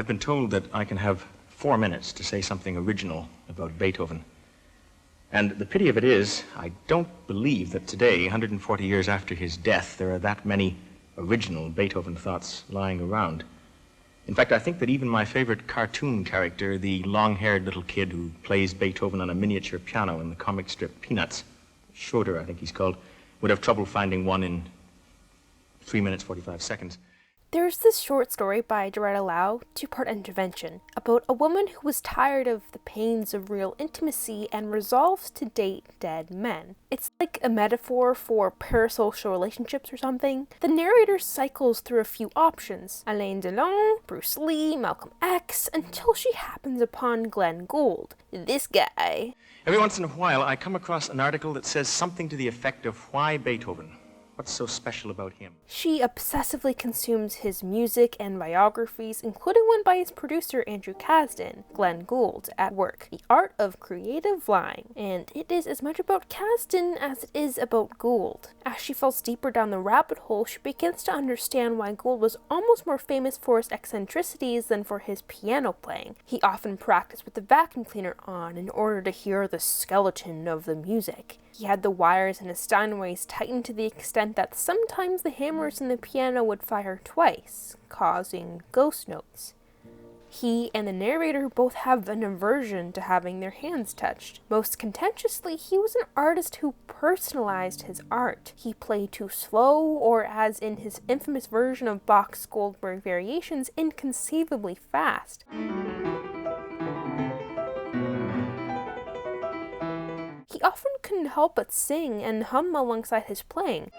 I've been told that I can have 4 minutes to say something original about Beethoven. And the pity of it is, I don't believe that today, 140 years after his death, there are that many original Beethoven thoughts lying around. In fact, I think that even my favorite cartoon character, the long-haired little kid who plays Beethoven on a miniature piano in the comic strip Peanuts, Schroeder, I think he's called, would have trouble finding one in 3 minutes, 45 seconds. There's this short story by Doretta Lau, two-part intervention, about a woman who was tired of the pains of real intimacy and resolves to date dead men. It's like a metaphor for parasocial relationships or something. The narrator cycles through a few options, Alain Delon, Bruce Lee, Malcolm X, until she happens upon Glenn Gould, this guy. Every once in a while, I come across an article that says something to the effect of why Beethoven? What's so special about him? She obsessively consumes his music and biographies, including one by his producer Andrew Kasdan, Glenn Gould, at work, The Art of Creative Lying. And it is as much about Kasdan as it is about Gould. As she falls deeper down the rabbit hole, she begins to understand why Gould was almost more famous for his eccentricities than for his piano playing. He often practiced with the vacuum cleaner on in order to hear the skeleton of the music. He had the wires in his Steinways tightened to the extent that sometimes the hammers in the piano would fire twice, causing ghost notes. He and the narrator both have an aversion to having their hands touched. Most contentiously, he was an artist who personalized his art. He played too slow, or as in his infamous version of Bach's Goldberg Variations, inconceivably fast. He often couldn't help but sing and hum alongside his playing.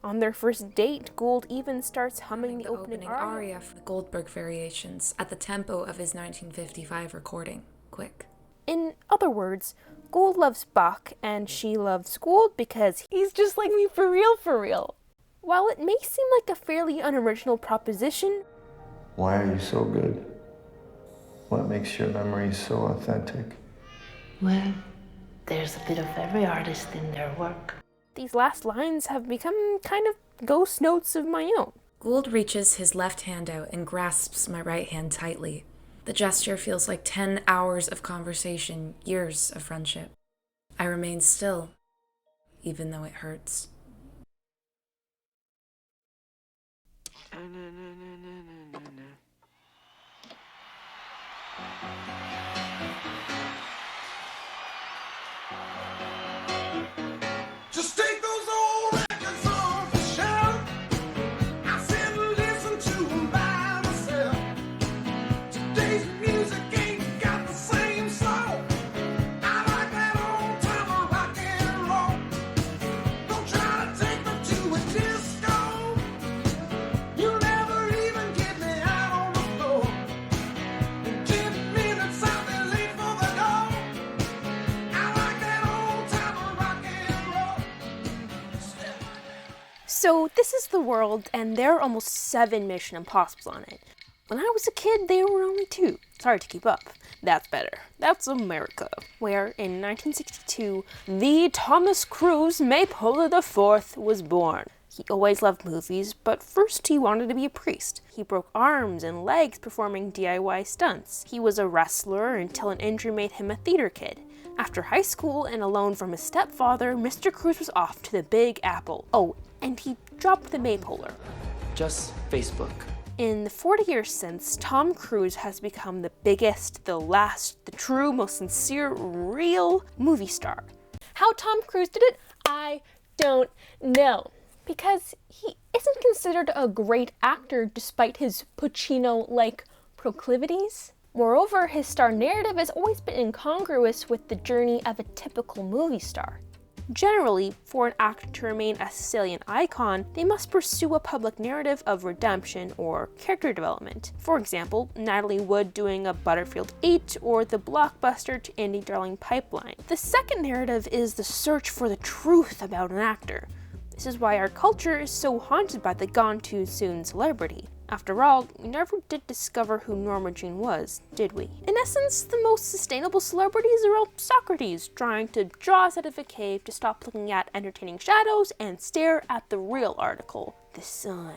On their first date, Gould even starts humming the opening aria for the Goldberg Variations at the tempo of his 1955 recording. Quick. In other words, Gould loves Bach and she loves Gould because he's just like me for real, for real. While it may seem like a fairly unoriginal proposition, why are you so good? What makes your memories so authentic? Well, there's a bit of every artist in their work. These last lines have become kind of ghost notes of my own. Gould reaches his left hand out and grasps my right hand tightly. The gesture feels like 10 hours of conversation, years of friendship. I remain still, even though it hurts. Just take those old records off the shelf. I sit and listen to them by myself. Today's music ain't got the same soul. I like that old time rock and roll. Don't try to take me to a disco. You'll never even get me out on the floor. In 10 minutes I'll be late for the door. I like that old time rock and roll. So this is the world, and there are almost 7 Mission Impossibles on it. When I was a kid, there were only 2. It's hard to keep up. That's better. That's America, where in 1962, the Thomas Cruise Maypole IV was born. He always loved movies, but first he wanted to be a priest. He broke arms and legs performing DIY stunts. He was a wrestler until an injury made him a theater kid. After high school and a loan from his stepfather, Mr. Cruise was off to the Big Apple. Oh, and he dropped the Maypoler. Just Facebook. In the 40 years since, Tom Cruise has become the biggest, the last, the true, most sincere, real movie star. How Tom Cruise did it, I don't know. Because he isn't considered a great actor despite his Pacino-like proclivities. Moreover, his star narrative has always been incongruous with the journey of a typical movie star. Generally, for an actor to remain a salient icon, they must pursue a public narrative of redemption or character development. For example, Natalie Wood doing a Butterfield 8 or the blockbuster to indie darling Pipeline. The second narrative is the search for the truth about an actor. This is why our culture is so haunted by the gone too soon celebrity. After all, we never did discover who Norma Jean was, did we? In essence, the most sustainable celebrities are all Socrates, trying to draw us out of a cave to stop looking at entertaining shadows and stare at the real article, the sun.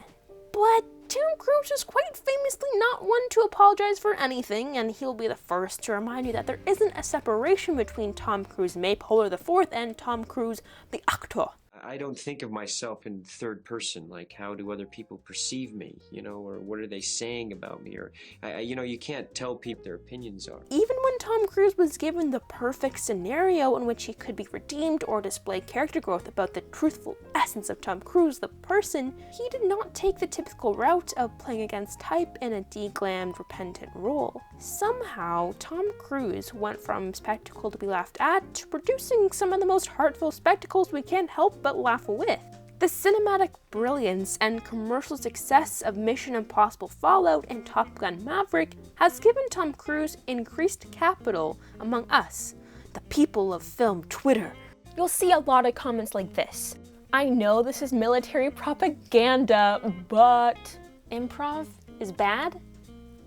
But Tom Cruise is quite famously not one to apologize for anything, and he'll be the first to remind you that there isn't a separation between Tom Cruise Maypoler IV and Tom Cruise the actor. I don't think of myself in third person, like how do other people perceive me, or what are they saying about me, or, you can't tell people their opinions are. Even when Tom Cruise was given the perfect scenario in which he could be redeemed or display character growth about the truthful essence of Tom Cruise, the person, he did not take the typical route of playing against type in a deglammed, repentant role. Somehow, Tom Cruise went from spectacle to be laughed at to producing some of the most heartfelt spectacles we can't help but laugh with. The cinematic brilliance and commercial success of Mission Impossible Fallout and Top Gun Maverick has given Tom Cruise increased capital among us, the people of film Twitter. You'll see a lot of comments like this. I know this is military propaganda, but improv is bad,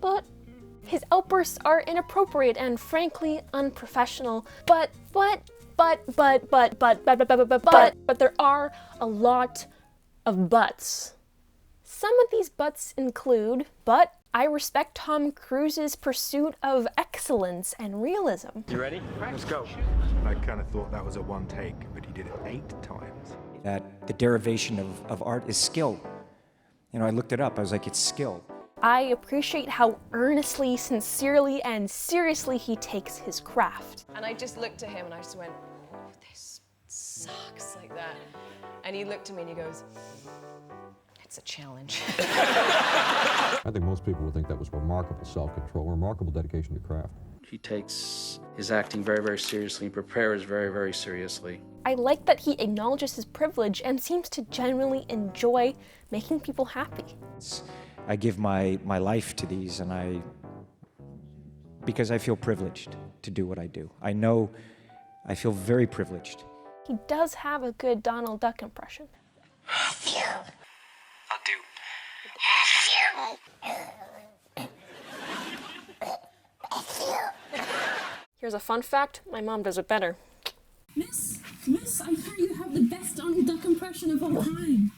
but his outbursts are inappropriate and frankly unprofessional, but there are a lot of buts. Some of these buts include, but I respect Tom Cruise's pursuit of excellence and realism. You ready? Let's go. I kind of thought that was a one take, but he did it 8 times. That the derivation of art is skill. I looked it up, I was like, it's skill. I appreciate how earnestly, sincerely, and seriously he takes his craft. And I just looked at him and I just went, oh, this sucks, like that. And he looked at me and he goes, it's a challenge. I think most people would think that was remarkable self-control, remarkable dedication to craft. He takes his acting very, very seriously and prepares very, very seriously. I like that he acknowledges his privilege and seems to genuinely enjoy making people happy. I give my life to these, and because I feel privileged to do what I do. I feel very privileged. He does have a good Donald Duck impression. I'll do. Here's a fun fact, my mom does it better. Miss, I hear you have the best Donald Duck impression of all time.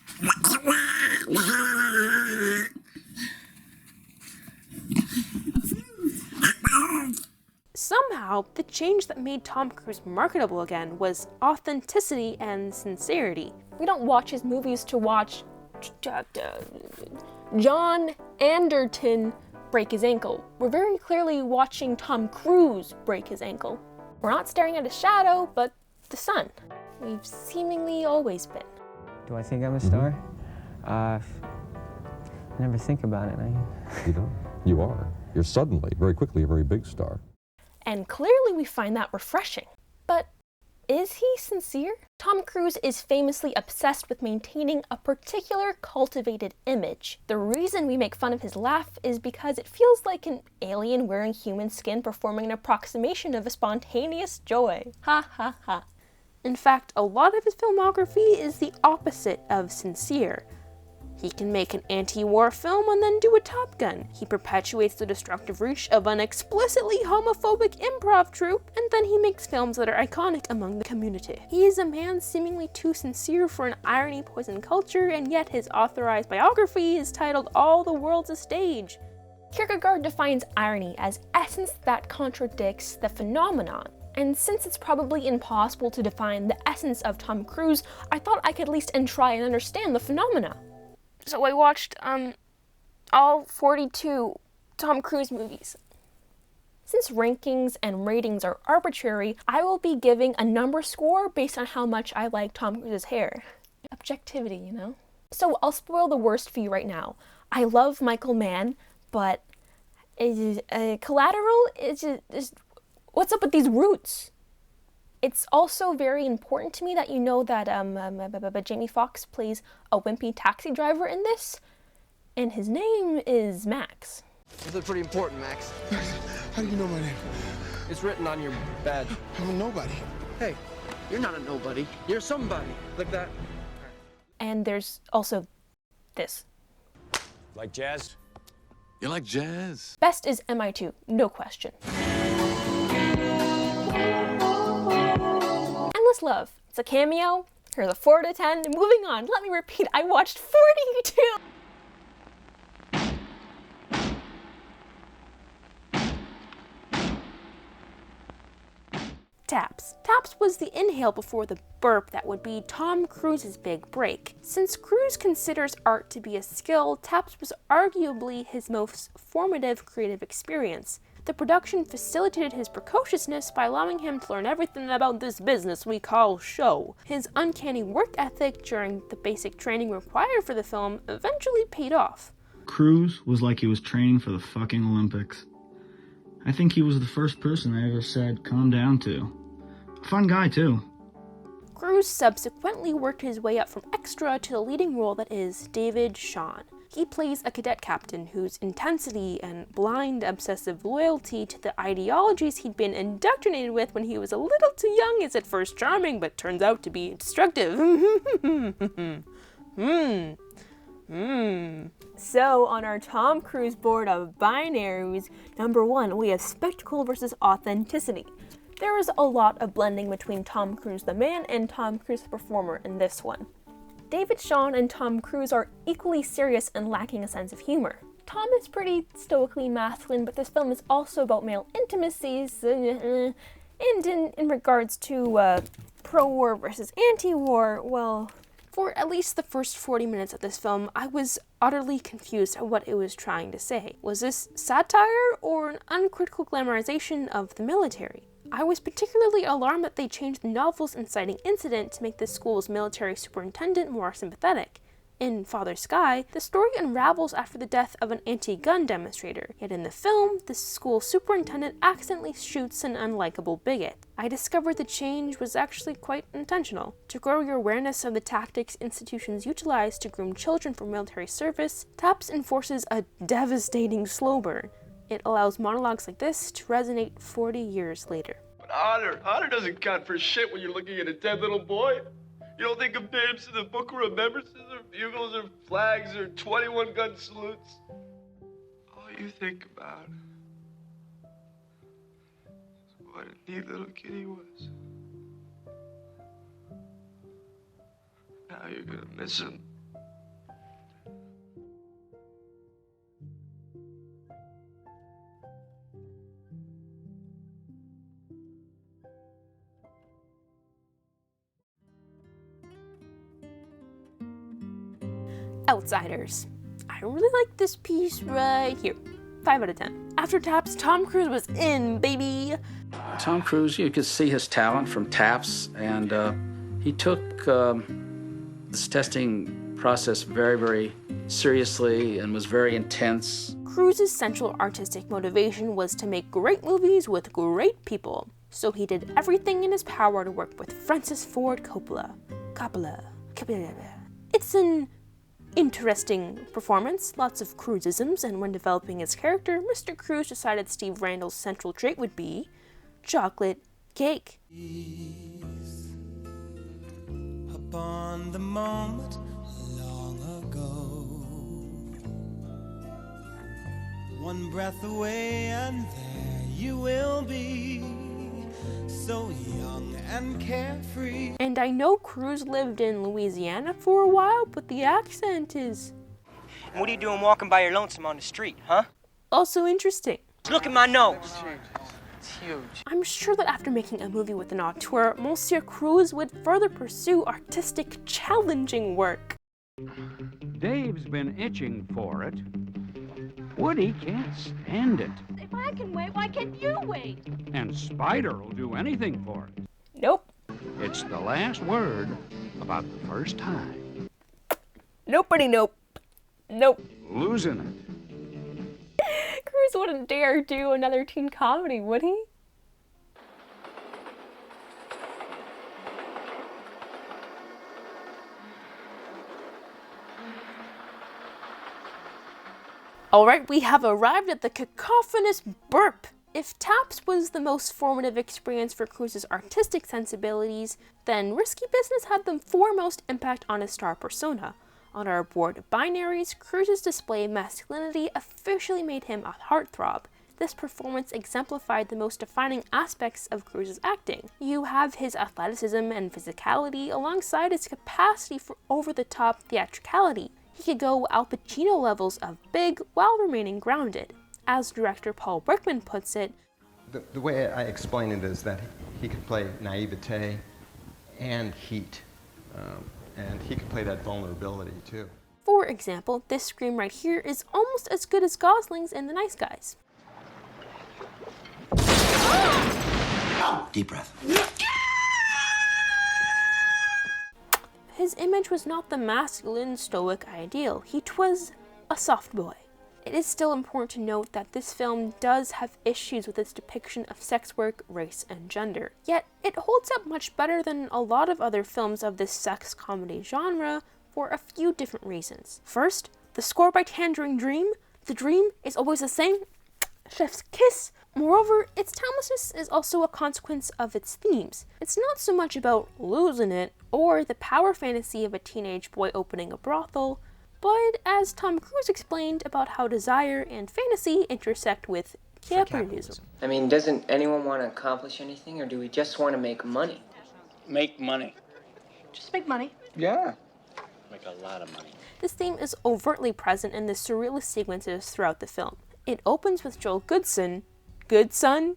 Somehow, the change that made Tom Cruise marketable again was authenticity and sincerity. We don't watch his movies to watch John Anderton break his ankle. We're very clearly watching Tom Cruise break his ankle. We're not staring at a shadow, but the sun. We've seemingly always been. Do I think I'm a star? I never think about it. You don't. You are. You're suddenly, very quickly, a very big star. And clearly we find that refreshing. But is he sincere? Tom Cruise is famously obsessed with maintaining a particular cultivated image. The reason we make fun of his laugh is because it feels like an alien wearing human skin performing an approximation of a spontaneous joy. Ha ha ha. In fact, a lot of his filmography is the opposite of sincere. He can make an anti-war film and then do a Top Gun. He perpetuates the destructive reach of an explicitly homophobic improv troupe, and then he makes films that are iconic among the community. He is a man seemingly too sincere for an irony-poisoned culture, and yet his authorized biography is titled All the World's a Stage. Kierkegaard defines irony as essence that contradicts the phenomenon. And since it's probably impossible to define the essence of Tom Cruise, I thought I could at least try and understand the phenomena. So I watched all 42 Tom Cruise movies. Since rankings and ratings are arbitrary, I will be giving a number score based on how much I like Tom Cruise's hair. Objectivity, you know? So I'll spoil the worst for you right now. I love Michael Mann, but Collateral is just what's up with these roots? It's also very important to me that you know that Jamie Foxx plays a wimpy taxi driver in this, and his name is Max. This is pretty important, Max. How do you know my name? It's written on your badge. I'm a nobody. Hey, you're not a nobody. You're somebody. Like that. And there's also this. Like jazz? You like jazz? Best is MI2, no question. Endless Love. It's a cameo. Here's a 4 out of 10. Moving on, let me repeat, I watched 42. Taps. Taps was the inhale before the burp that would be Tom Cruise's big break. Since Cruise considers art to be a skill, Taps was arguably his most formative creative experience. The production facilitated his precociousness by allowing him to learn everything about this business we call show. His uncanny work ethic during the basic training required for the film eventually paid off. Cruise was like he was training for the fucking Olympics. I think he was the first person I ever said, calm down to. Fun guy, too. Cruise subsequently worked his way up from extra to the leading role that is David Shawn. He plays a cadet captain whose intensity and blind obsessive loyalty to the ideologies he'd been indoctrinated with when he was a little too young is at first charming, but turns out to be destructive. So, on our Tom Cruise board of binaries, number 1, we have spectacle versus authenticity. There is a lot of blending between Tom Cruise the man and Tom Cruise the performer in this one. David Shawn and Tom Cruise are equally serious and lacking a sense of humor. Tom is pretty stoically masculine, but this film is also about male intimacies, and in regards to pro-war versus anti-war, well, for at least the first 40 minutes of this film, I was utterly confused at what it was trying to say. Was this satire or an uncritical glamorization of the military? I was particularly alarmed that they changed the novel's inciting incident to make the school's military superintendent more sympathetic. In Father Sky, the story unravels after the death of an anti-gun demonstrator, yet in the film, the school superintendent accidentally shoots an unlikable bigot. I discovered the change was actually quite intentional. To grow your awareness of the tactics institutions utilize to groom children for military service, Taps enforces a devastating slow burn. It allows monologues like this to resonate 40 years later. But honor doesn't count for shit when you're looking at a dead little boy. You don't think of names in the book of remembrances or bugles or flags or 21-gun salutes. All you think about is what a neat little kid he was. Now you're gonna miss him. Outsiders. I really like this piece right here. 5 out of 10. After Taps, Tom Cruise was in, baby! Tom Cruise, you could see his talent from Taps, and he took this testing process very, very seriously and was very intense. Cruise's central artistic motivation was to make great movies with great people, so he did everything in his power to work with Francis Ford Coppola. It's an interesting performance, lots of Cruisisms, and when developing his character, Mr. Cruise decided Steve Randall's central trait would be chocolate cake. Upon the moment long ago, one breath away and there you will be, so young and carefree. And I know Cruise lived in Louisiana for a while, but the accent is... And what are you doing walking by your lonesome on the street, huh? also interesting. Look at my nose. It's huge. I'm sure that after making a movie with an auteur, Monsieur Cruise would further pursue artistic, challenging work. Dave's been itching for it. Woody can't stand it. If I can wait, why can't you wait? And Spider will do anything for it. Nope. It's the last word about the first time. Nobody nope. Nope. Losing it. Cruise wouldn't dare do another teen comedy, would he? Alright, we have arrived at the cacophonous burp. If Taps was the most formative experience for Cruise's artistic sensibilities, then Risky Business had the foremost impact on his star persona. On our board of binaries, Cruise's display of masculinity officially made him a heartthrob. This performance exemplified the most defining aspects of Cruise's acting. You have his athleticism and physicality alongside his capacity for over-the-top theatricality. He could go Al Pacino levels of big while remaining grounded. As director Paul Brickman puts it, the way I explain it is that he could play naivete and heat, and he could play that vulnerability too. For example, this scream right here is almost as good as Gosling's in The Nice Guys. Deep breath. His image was not the masculine, stoic ideal. He twas a soft boy. It is still important to note that this film does have issues with its depiction of sex work, race, and gender. Yet, it holds up much better than a lot of other films of this sex comedy genre for a few different reasons. First, the score by Tangerine Dream. The dream is always the same. Chef's kiss. Moreover, its timelessness is also a consequence of its themes. It's not so much about losing it, or the power fantasy of a teenage boy opening a brothel, but as Tom Cruise explained about how desire and fantasy intersect with capitalism. I mean, doesn't anyone want to accomplish anything, or do we just want to make money? Make money. Just make money. Yeah. Make a lot of money. This theme is overtly present in the surrealist sequences throughout the film. It opens with Joel Goodson, good son,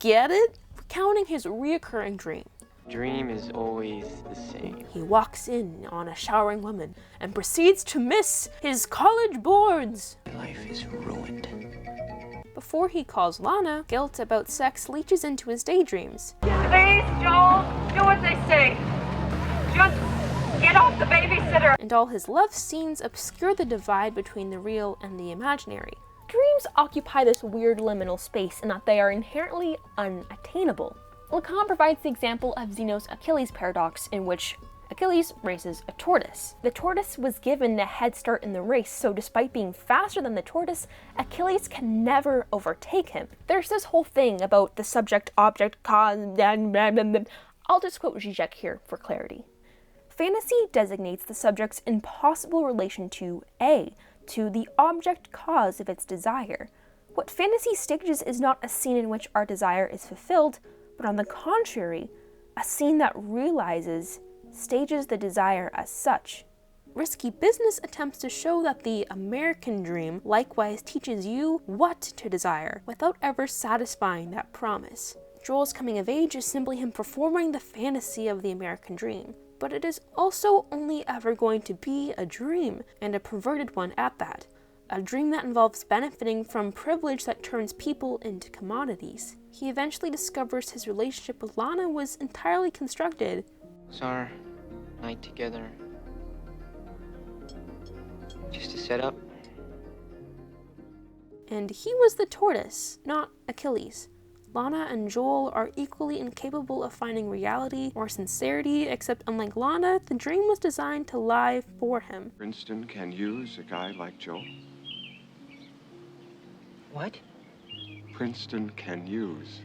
get it? Recounting his reoccurring dream. Dream is always the same. He walks in on a showering woman and proceeds to miss his college boards. Life is ruined. Before he calls Lana, guilt about sex leaches into his daydreams. Please, Joel, do what they say. Just get off the babysitter. And all his love scenes obscure the divide between the real and the imaginary. Dreams occupy this weird liminal space in that they are inherently unattainable. Lacan provides the example of Zeno's Achilles paradox, in which Achilles races a tortoise. The tortoise was given a head start in the race, so despite being faster than the tortoise, Achilles can never overtake him. There's this whole thing about the subject-object cause, I'll just quote Zizek here for clarity. Fantasy designates the subject's impossible relation to A, to the object cause of its desire. What fantasy stages is not a scene in which our desire is fulfilled, but on the contrary, a scene that realizes, stages the desire as such. Risky Business attempts to show that the American dream likewise teaches you what to desire, without ever satisfying that promise. Joel's coming of age is simply him performing the fantasy of the American dream, but it is also only ever going to be a dream, and a perverted one at that. A dream that involves benefiting from privilege that turns people into commodities. He eventually discovers his relationship with Lana was entirely constructed. Was our night together just a setup? And he was the tortoise, not Achilles. Lana and Joel are equally incapable of finding reality or sincerity, except unlike Lana, the dream was designed to lie for him. Princeton can use a guy like Joel. What? Princeton can use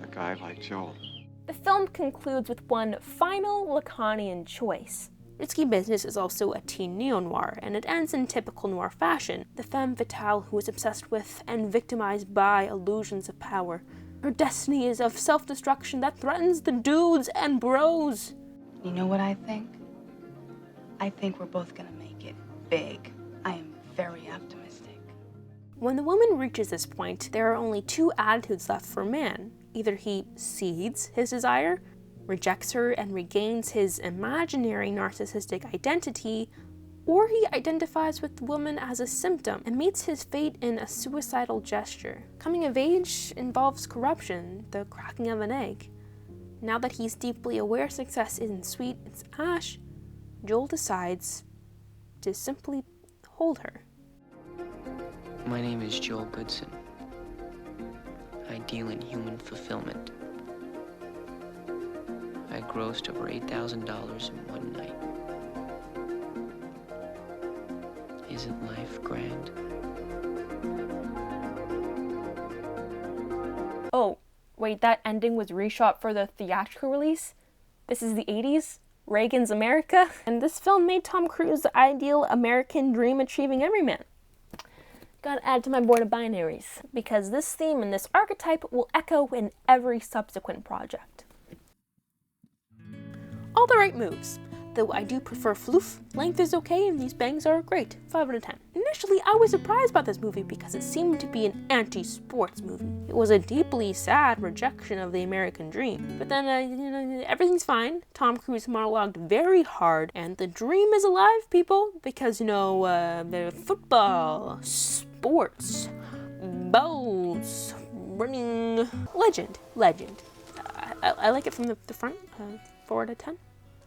a guy like Joel. The film concludes with one final Lacanian choice. Risky Business is also a teen neo-noir, and it ends in typical noir fashion. The femme fatale who is obsessed with and victimized by illusions of power. Her destiny is of self-destruction that threatens the dudes and bros. You know what I think? I think we're both gonna make it big. I am very optimistic. When the woman reaches this point, there are only two attitudes left for man. Either he cedes his desire, rejects her, and regains his imaginary narcissistic identity, or he identifies with the woman as a symptom and meets his fate in a suicidal gesture. Coming of age involves corruption, the cracking of an egg. Now that he's deeply aware success isn't sweet, it's ash, Joel decides to simply hold her. My name is Joel Goodson. I deal in human fulfillment. I grossed over $8,000 in one night. Isn't life grand? Oh, wait, that ending was reshot for the theatrical release? This is the 80s? Reagan's America, and this film made Tom Cruise the ideal American dream-achieving everyman. Gotta add to my board of binaries, because this theme and this archetype will echo in every subsequent project. All the right moves, though I do prefer floof. Length is okay and these bangs are great, 5 out of 10. Initially, I was surprised by this movie because it seemed to be an anti-sports movie. It was a deeply sad rejection of the American dream. But then, everything's fine. Tom Cruise monologued very hard, and the dream is alive, people, because, the football, sports, boats, running. Legend. I like it from the front, 4 out of 10.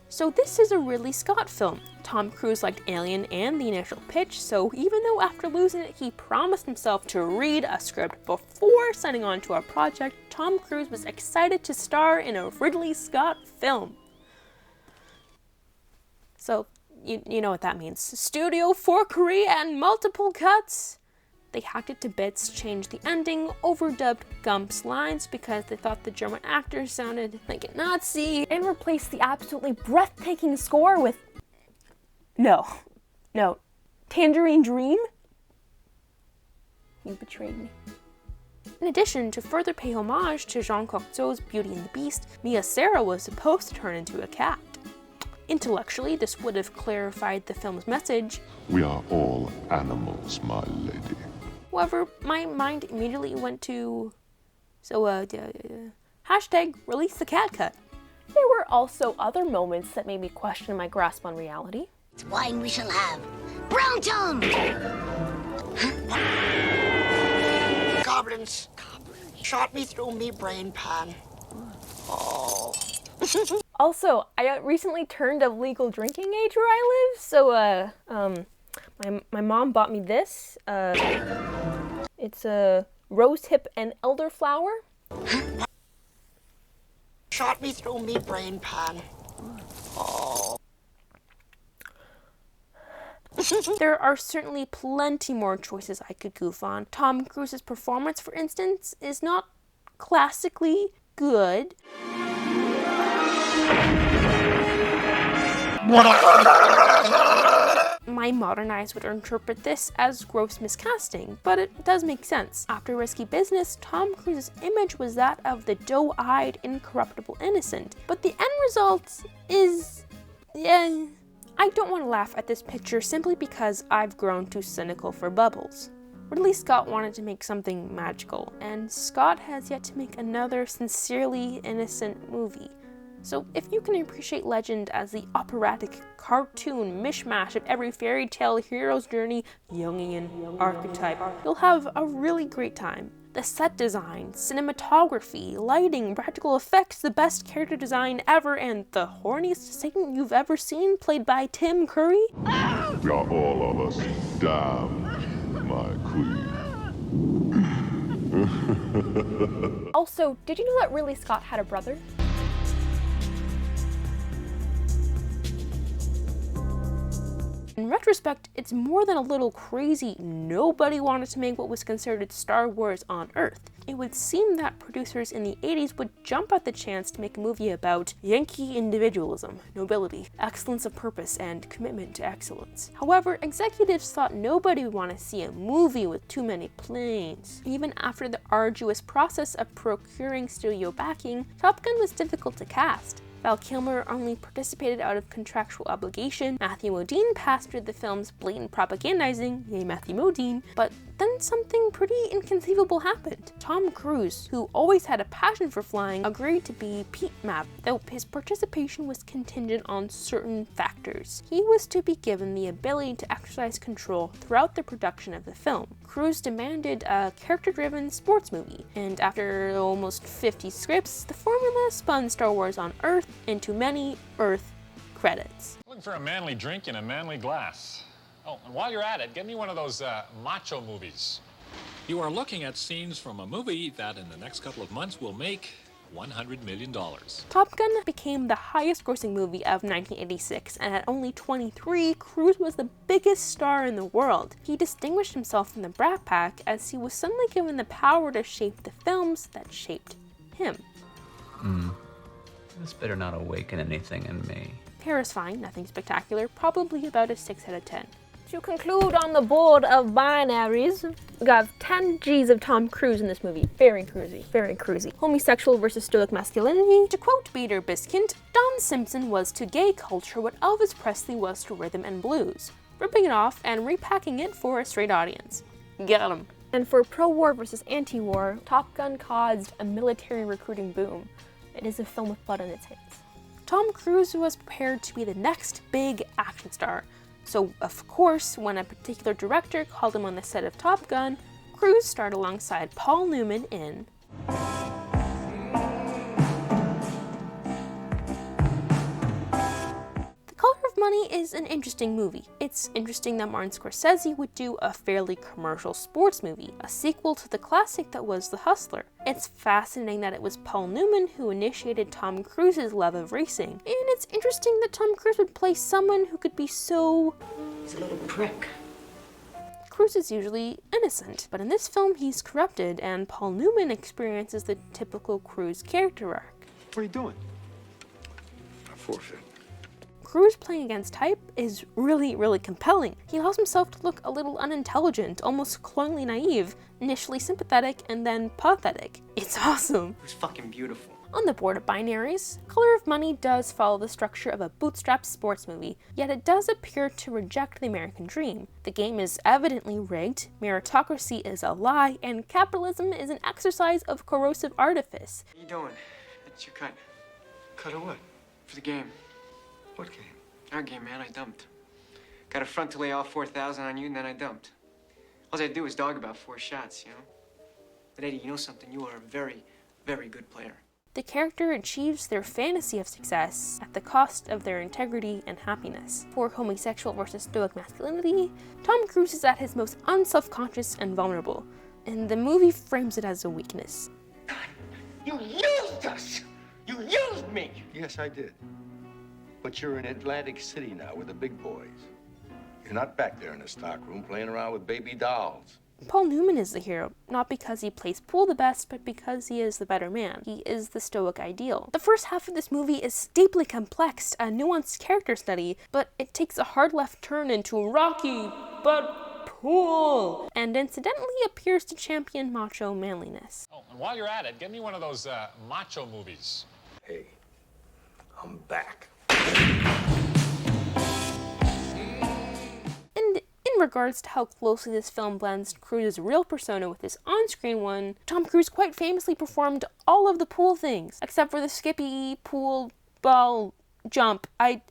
So this is a Ridley Scott film. Tom Cruise liked Alien and the initial pitch, so even though after losing it he promised himself to read a script before signing on to a project, Tom Cruise was excited to star in a Ridley Scott film. So, you know what that means. Studio forkery and multiple cuts. They hacked it to bits, changed the ending, overdubbed Gump's lines because they thought the German actor sounded like a Nazi, and replaced the absolutely breathtaking score with... No. Tangerine Dream? You betrayed me. In addition, to further pay homage to Jean Cocteau's Beauty and the Beast, Mia Sara was supposed to turn into a cat. Intellectually, this would have clarified the film's message. We are all animals, my lady. However, my mind immediately went to... hashtag release the cat cut. There were also other moments that made me question my grasp on reality. It's wine we shall have. Brown tongue! Goblins. Shot me through me brain pan. Oh. Also, I recently turned of legal drinking age where I live, so my mom bought me this. It's a rose hip and elderflower. Shot me through me brain pan. Oh. There are certainly plenty more choices I could goof on. Tom Cruise's performance, for instance, is not classically good. My modern eyes would interpret this as gross miscasting, but it does make sense. After Risky Business, Tom Cruise's image was that of the doe-eyed, incorruptible innocent, but the end result is... I don't want to laugh at this picture simply because I've grown too cynical for bubbles. Ridley Scott wanted to make something magical, and Scott has yet to make another sincerely innocent movie. So if you can appreciate Legend as the operatic cartoon mishmash of every fairy tale hero's journey Jungian archetype, you'll have a really great time. The set design, cinematography, lighting, practical effects, the best character design ever, and the horniest Satan you've ever seen, played by Tim Curry. We are all of us damned, my queen. Also, did you know that Ridley Scott had a brother? In retrospect, it's more than a little crazy. Nobody wanted to make what was considered Star Wars on Earth. It would seem that producers in the 80s would jump at the chance to make a movie about Yankee individualism, nobility, excellence of purpose, and commitment to excellence. However, executives thought nobody would want to see a movie with too many planes. Even after the arduous process of procuring studio backing, Top Gun was difficult to cast. Val Kilmer only participated out of contractual obligation. Matthew Modine passed through the film's blatant propagandizing, yay Matthew Modine, but then something pretty inconceivable happened. Tom Cruise, who always had a passion for flying, agreed to be Pete Map, though his participation was contingent on certain factors. He was to be given the ability to exercise control throughout the production of the film. Cruise demanded a character-driven sports movie, and after almost 50 scripts, the formula spun Star Wars on Earth into many Earth credits. Looking for a manly drink in a manly glass. Oh, and while you're at it, get me one of those macho movies. You are looking at scenes from a movie that in the next couple of months will make $100 million. Top Gun became the highest grossing movie of 1986, and at only 23, Cruise was the biggest star in the world. He distinguished himself from the Brat Pack as he was suddenly given the power to shape the films that shaped him. This better not awaken anything in me. hair is fine, nothing spectacular, probably about a 6 out of 10. To conclude on the board of binaries, we got 10 G's of Tom Cruise in this movie. Very cruisy, very cruisy. Homosexual versus stoic masculinity. To quote Peter Biskind, Don Simpson was to gay culture what Elvis Presley was to rhythm and blues, ripping it off and repacking it for a straight audience. Get 'em. And for pro-war versus anti-war, Top Gun caused a military recruiting boom. It is a film with blood on its hands. Tom Cruise was prepared to be the next big action star. So, of course, when a particular director called him on the set of Top Gun, Cruise starred alongside Paul Newman in The Color of Money is an interesting movie. It's interesting that Martin Scorsese would do a fairly commercial sports movie, a sequel to the classic that was The Hustler. It's fascinating that it was Paul Newman who initiated Tom Cruise's love of racing, and it's interesting that Tom Cruise would play someone who could be so... He's a little prick. Cruise is usually innocent, but in this film he's corrupted, and Paul Newman experiences the typical Cruise character arc. What are you doing? I forfeit. Cruise playing against type is really compelling. He allows himself to look a little unintelligent, almost cloyingly naive, initially sympathetic, and then pathetic. It's awesome. It was fucking beautiful. On the board of binaries, Color of Money does follow the structure of a bootstrap sports movie, yet it does appear to reject the American dream. The game is evidently rigged, meritocracy is a lie, and capitalism is an exercise of corrosive artifice. What are you doing? It's your cut. Cut of what? For the game. What game? Our game, man, I dumped. Got a front to lay off 4,000 on you, and then I dumped. All I do is dog about 4 shots, you know? But Eddie, you know something? You are a very good player. The character achieves their fantasy of success at the cost of their integrity and happiness. For homosexual versus stoic masculinity, Tom Cruise is at his most unself-conscious and vulnerable, and the movie frames it as a weakness. You used us! You used me! Yes, I did. But you're in Atlantic City now with the big boys. You're not back there in the stock room playing around with baby dolls. Paul Newman is the hero, not because he plays pool the best, but because he is the better man. He is the stoic ideal. The first half of this movie is deeply complex, a nuanced character study, but it takes a hard left turn into Rocky, but pool, and incidentally appears to champion macho manliness. Oh, and while you're at it, get me one of those macho movies. Hey, I'm back. And in regards to how closely this film blends Cruise's real persona with his on-screen one, Tom Cruise quite famously performed all of the pool things, except for the skippy, pool, ball, jump. I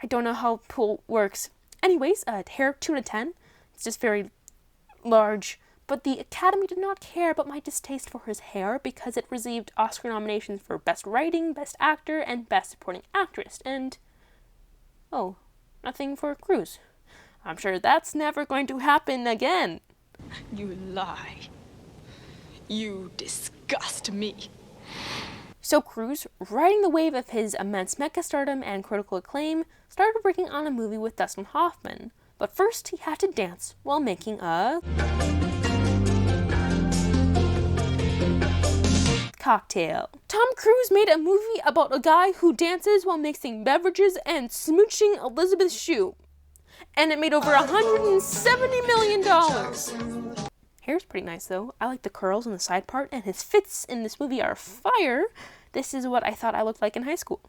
don't know how pool works. Anyways, hair 2 out of 10. It's just very large. But the Academy did not care about my distaste for his hair because it received Oscar nominations for Best Writing, Best Actor, and Best Supporting Actress, and... oh, nothing for Cruise. I'm sure that's never going to happen again. You lie. You disgust me. So Cruise, riding the wave of his immense megastardom and critical acclaim, started working on a movie with Dustin Hoffman. But first he had to dance while making a... Cocktail. Tom Cruise made a movie about a guy who dances while mixing beverages and smooching Elizabeth Shue. And it made over $170 million. Hair's pretty nice though. I like the curls on the side part, and his fits in this movie are fire. This is what I thought I looked like in high school.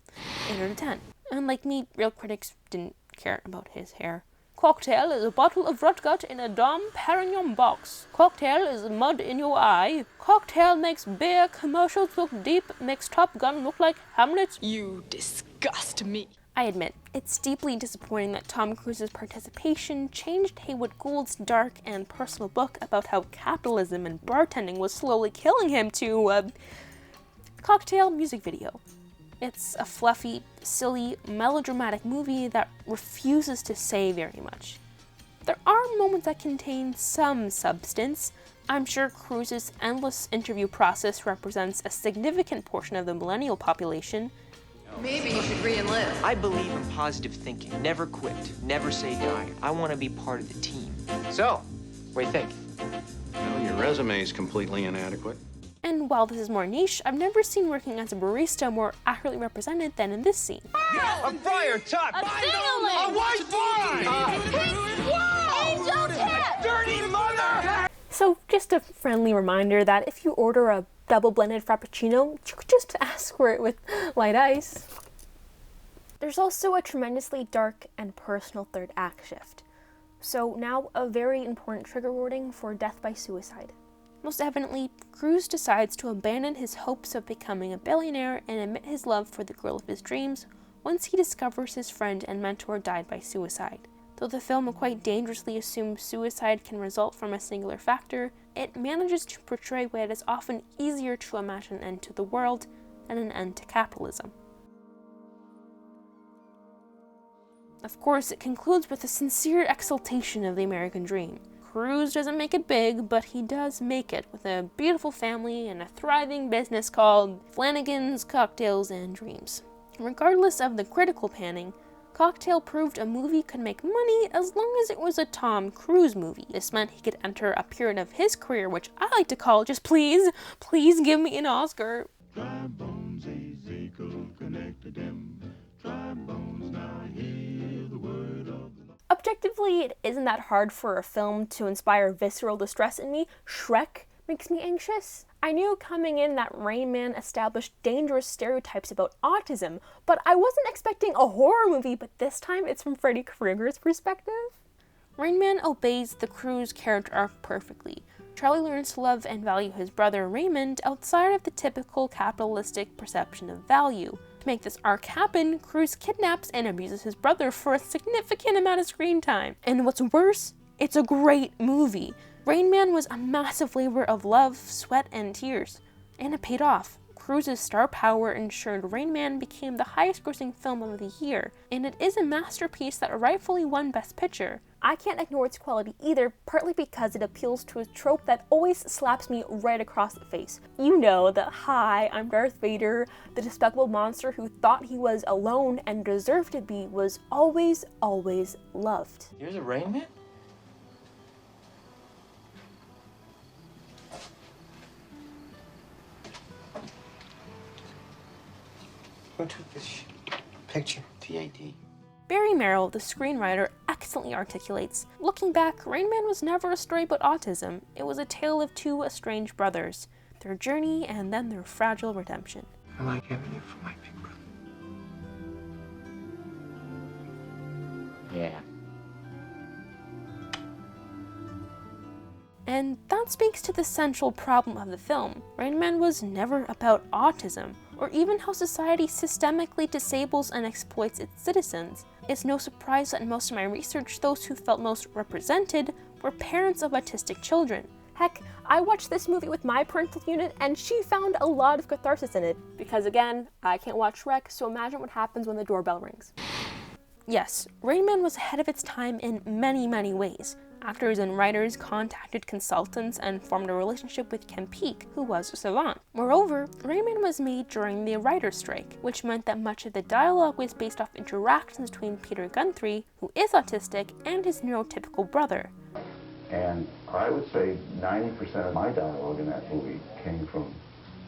8 out of 10. Unlike me, real critics didn't care about his hair. Cocktail is a bottle of Rotgut in a Dom Perignon box. Cocktail is mud in your eye. Cocktail makes beer commercials look deep, makes Top Gun look like Hamlet. You disgust me. I admit, it's deeply disappointing that Tom Cruise's participation changed Haywood Gould's dark and personal book about how capitalism and bartending was slowly killing him to a cocktail music video. It's a fluffy, silly, melodramatic movie that refuses to say very much. There are moments that contain some substance. I'm sure Cruise's endless interview process represents a significant portion of the millennial population. Maybe you should re-enlist. I believe in positive thinking. Never quit. Never say die. I want to be part of the team. So, what do you think? Well, your resume is completely inadequate. And while this is more niche, I've never seen working as a barista more accurately represented than in this scene. A friar tuck! A white Angel cat! Dirty mother! So just a friendly reminder that if you order a double blended frappuccino, you could just ask for it with light ice. There's also a tremendously dark and personal third act shift. So now a very important trigger warning for death by suicide. Most evidently, Cruise decides to abandon his hopes of becoming a billionaire and admit his love for the girl of his dreams once he discovers his friend and mentor died by suicide. Though the film quite dangerously assumes suicide can result from a singular factor, it manages to portray what is often easier to imagine an end to the world than an end to capitalism. Of course, it concludes with a sincere exaltation of the American dream. Cruise doesn't make it big, but he does make it with a beautiful family and a thriving business called Flanagan's Cocktails and Dreams. Regardless of the critical panning, Cocktail proved a movie could make money as long as it was a Tom Cruise movie. This meant he could enter a period of his career which I like to call just please give me an Oscar. Dry bones, Ezekiel connected them. Dry bones, now hear the word of the... Objectively, it isn't that hard for a film to inspire visceral distress in me. Shrek makes me anxious. I knew coming in that Rainman established dangerous stereotypes about autism, but I wasn't expecting a horror movie, but this time it's from Freddy Krueger's perspective. Rainman obeys the Cruise character arc perfectly. Charlie learns to love and value his brother Raymond outside of the typical capitalistic perception of value. To make this arc happen, Cruise kidnaps and abuses his brother for a significant amount of screen time. And what's worse, it's a great movie. Rainman was a massive labor of love, sweat, and tears. And it paid off. Cruise's star power ensured Rainman became the highest grossing film of the year, and it is a masterpiece that rightfully won Best Picture. I can't ignore its quality either, partly because it appeals to a trope that always slaps me right across the face. You know, the hi, I'm Darth Vader, the despicable monster who thought he was alone and deserved to be was always, always loved. Here's a Rainman? Who took this picture? TAD. Barry Merrill, the screenwriter, excellently articulates, looking back, Rainman was never a story about autism. It was a tale of two estranged brothers, their journey and then their fragile redemption. I like having you for my big brother. Yeah. And that speaks to the central problem of the film. Rainman was never about autism, or even how society systemically disables and exploits its citizens. It's no surprise that in most of my research, those who felt most represented were parents of autistic children. Heck, I watched this movie with my parental unit and she found a lot of catharsis in it. Because again, I can't watch Shrek, so imagine what happens when the doorbell rings. Yes, Rainman was ahead of its time in many, many ways. Actors and writers contacted consultants and formed a relationship with Kim Peek, who was a savant. Moreover, Rainman was made during the writer's strike, which meant that much of the dialogue was based off interactions between Peter Guthrie, who is autistic, and his neurotypical brother. And I would say 90% of my dialogue in that movie came from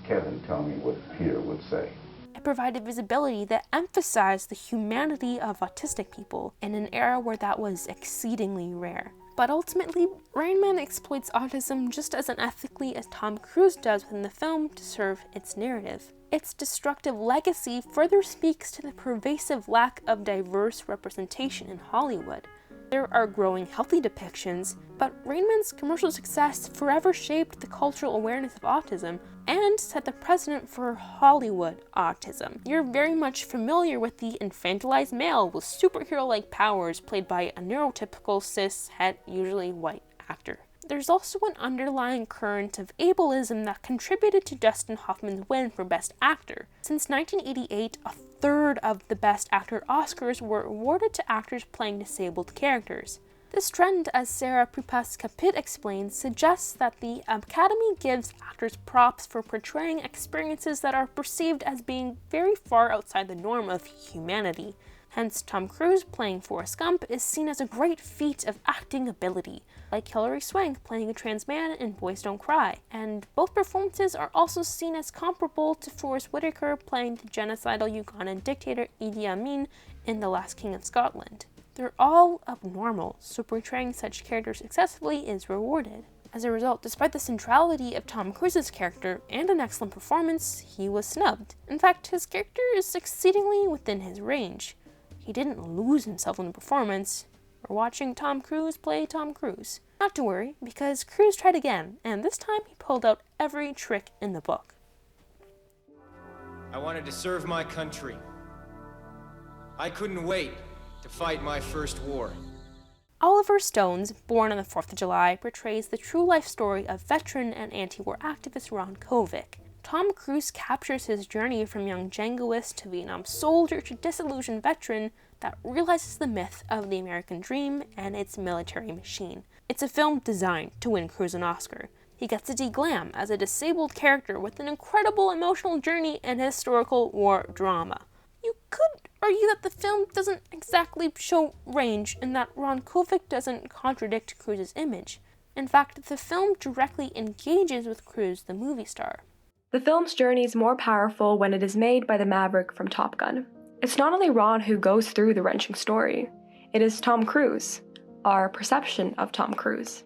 Kevin telling me what Peter would say. It provided visibility that emphasized the humanity of autistic people in an era where that was exceedingly rare. But ultimately, Rainman exploits autism just as unethically as Tom Cruise does within the film to serve its narrative. Its destructive legacy further speaks to the pervasive lack of diverse representation in Hollywood. There are growing healthy depictions, but Rainman's commercial success forever shaped the cultural awareness of autism and set the precedent for Hollywood autism. You're very much familiar with the infantilized male with superhero-like powers played by a neurotypical cis-het, usually white actor. There's also an underlying current of ableism that contributed to Dustin Hoffman's win for Best Actor. Since 1988, a third of the Best Actor Oscars were awarded to actors playing disabled characters. This trend, as Sarah Pupas-Capit explains, suggests that the Academy gives actors props for portraying experiences that are perceived as being very far outside the norm of humanity. Hence, Tom Cruise playing Forrest Gump is seen as a great feat of acting ability, like Hilary Swank playing a trans man in Boys Don't Cry. And both performances are also seen as comparable to Forrest Whitaker playing the genocidal Ugandan dictator Idi Amin in The Last King of Scotland. They're all abnormal, so portraying such characters successfully is rewarded. As a result, despite the centrality of Tom Cruise's character and an excellent performance, he was snubbed. In fact, his character is exceedingly within his range. He didn't lose himself in the performance. We're watching Tom Cruise play Tom Cruise. Not to worry, because Cruise tried again, and this time he pulled out every trick in the book. I wanted to serve my country. I couldn't wait to fight my first war. Oliver Stone's Born on the 4th of July portrays the true life story of veteran and anti-war activist Ron Kovic. Tom Cruise captures his journey from young Djangoist to Vietnam soldier to disillusioned veteran that realizes the myth of the American dream and its military machine. It's a film designed to win Cruise an Oscar. He gets to de-glam as a disabled character with an incredible emotional journey and historical war drama. You could argue that the film doesn't exactly show range and that Ron Kovic doesn't contradict Cruise's image. In fact, the film directly engages with Cruise, the movie star. The film's journey is more powerful when it is made by the Maverick from Top Gun. It's not only Ron who goes through the wrenching story, it is Tom Cruise, our perception of Tom Cruise.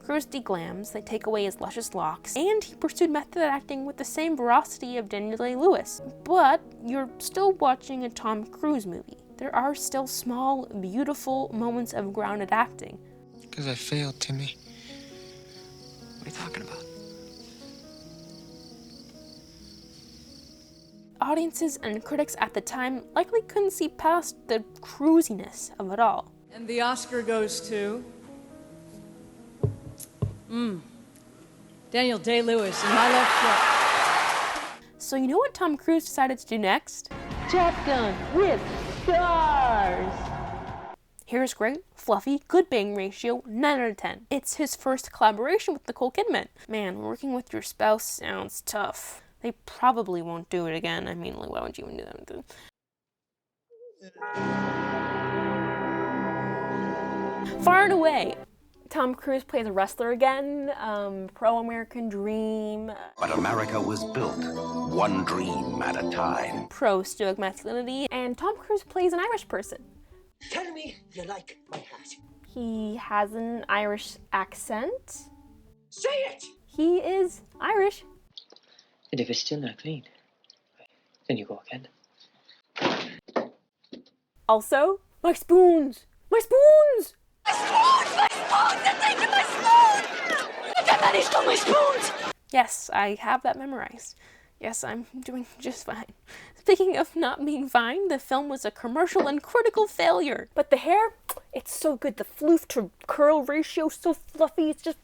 Cruise deglams, they take away his luscious locks, and he pursued method acting with the same veracity of Daniel Day-Lewis. But you're still watching a Tom Cruise movie. There are still small, beautiful moments of grounded acting. Because I failed, Timmy. What are you talking about? Audiences and critics at the time likely couldn't see past the cruisiness of it all. And the Oscar goes to... Daniel Day-Lewis in My Left Foot. So you know what Tom Cruise decided to do next? Top Gun with stars. Here's great, fluffy, good bang ratio, 9 out of 10. It's his first collaboration with Nicole Kidman. Man, working with your spouse sounds tough. They probably won't do it again. I mean, like, why would you even do that? Far and away, Tom Cruise plays a wrestler again, pro-American dream. But America was built one dream at a time. Pro-stoic masculinity, and Tom Cruise plays an Irish person. Tell me you like my hat. He has an Irish accent. Say it! He is Irish. And if it's still not clean, then you go again. Also, my spoons! My spoons! My spoons! My spoons! They're taking my spoons! Look at that, he stole my spoons! Yes, I have that memorized. Yes, I'm doing just fine. Speaking of not being fine, the film was a commercial and critical failure. But the hair, it's so good. The floof to curl ratio, so fluffy, it's just...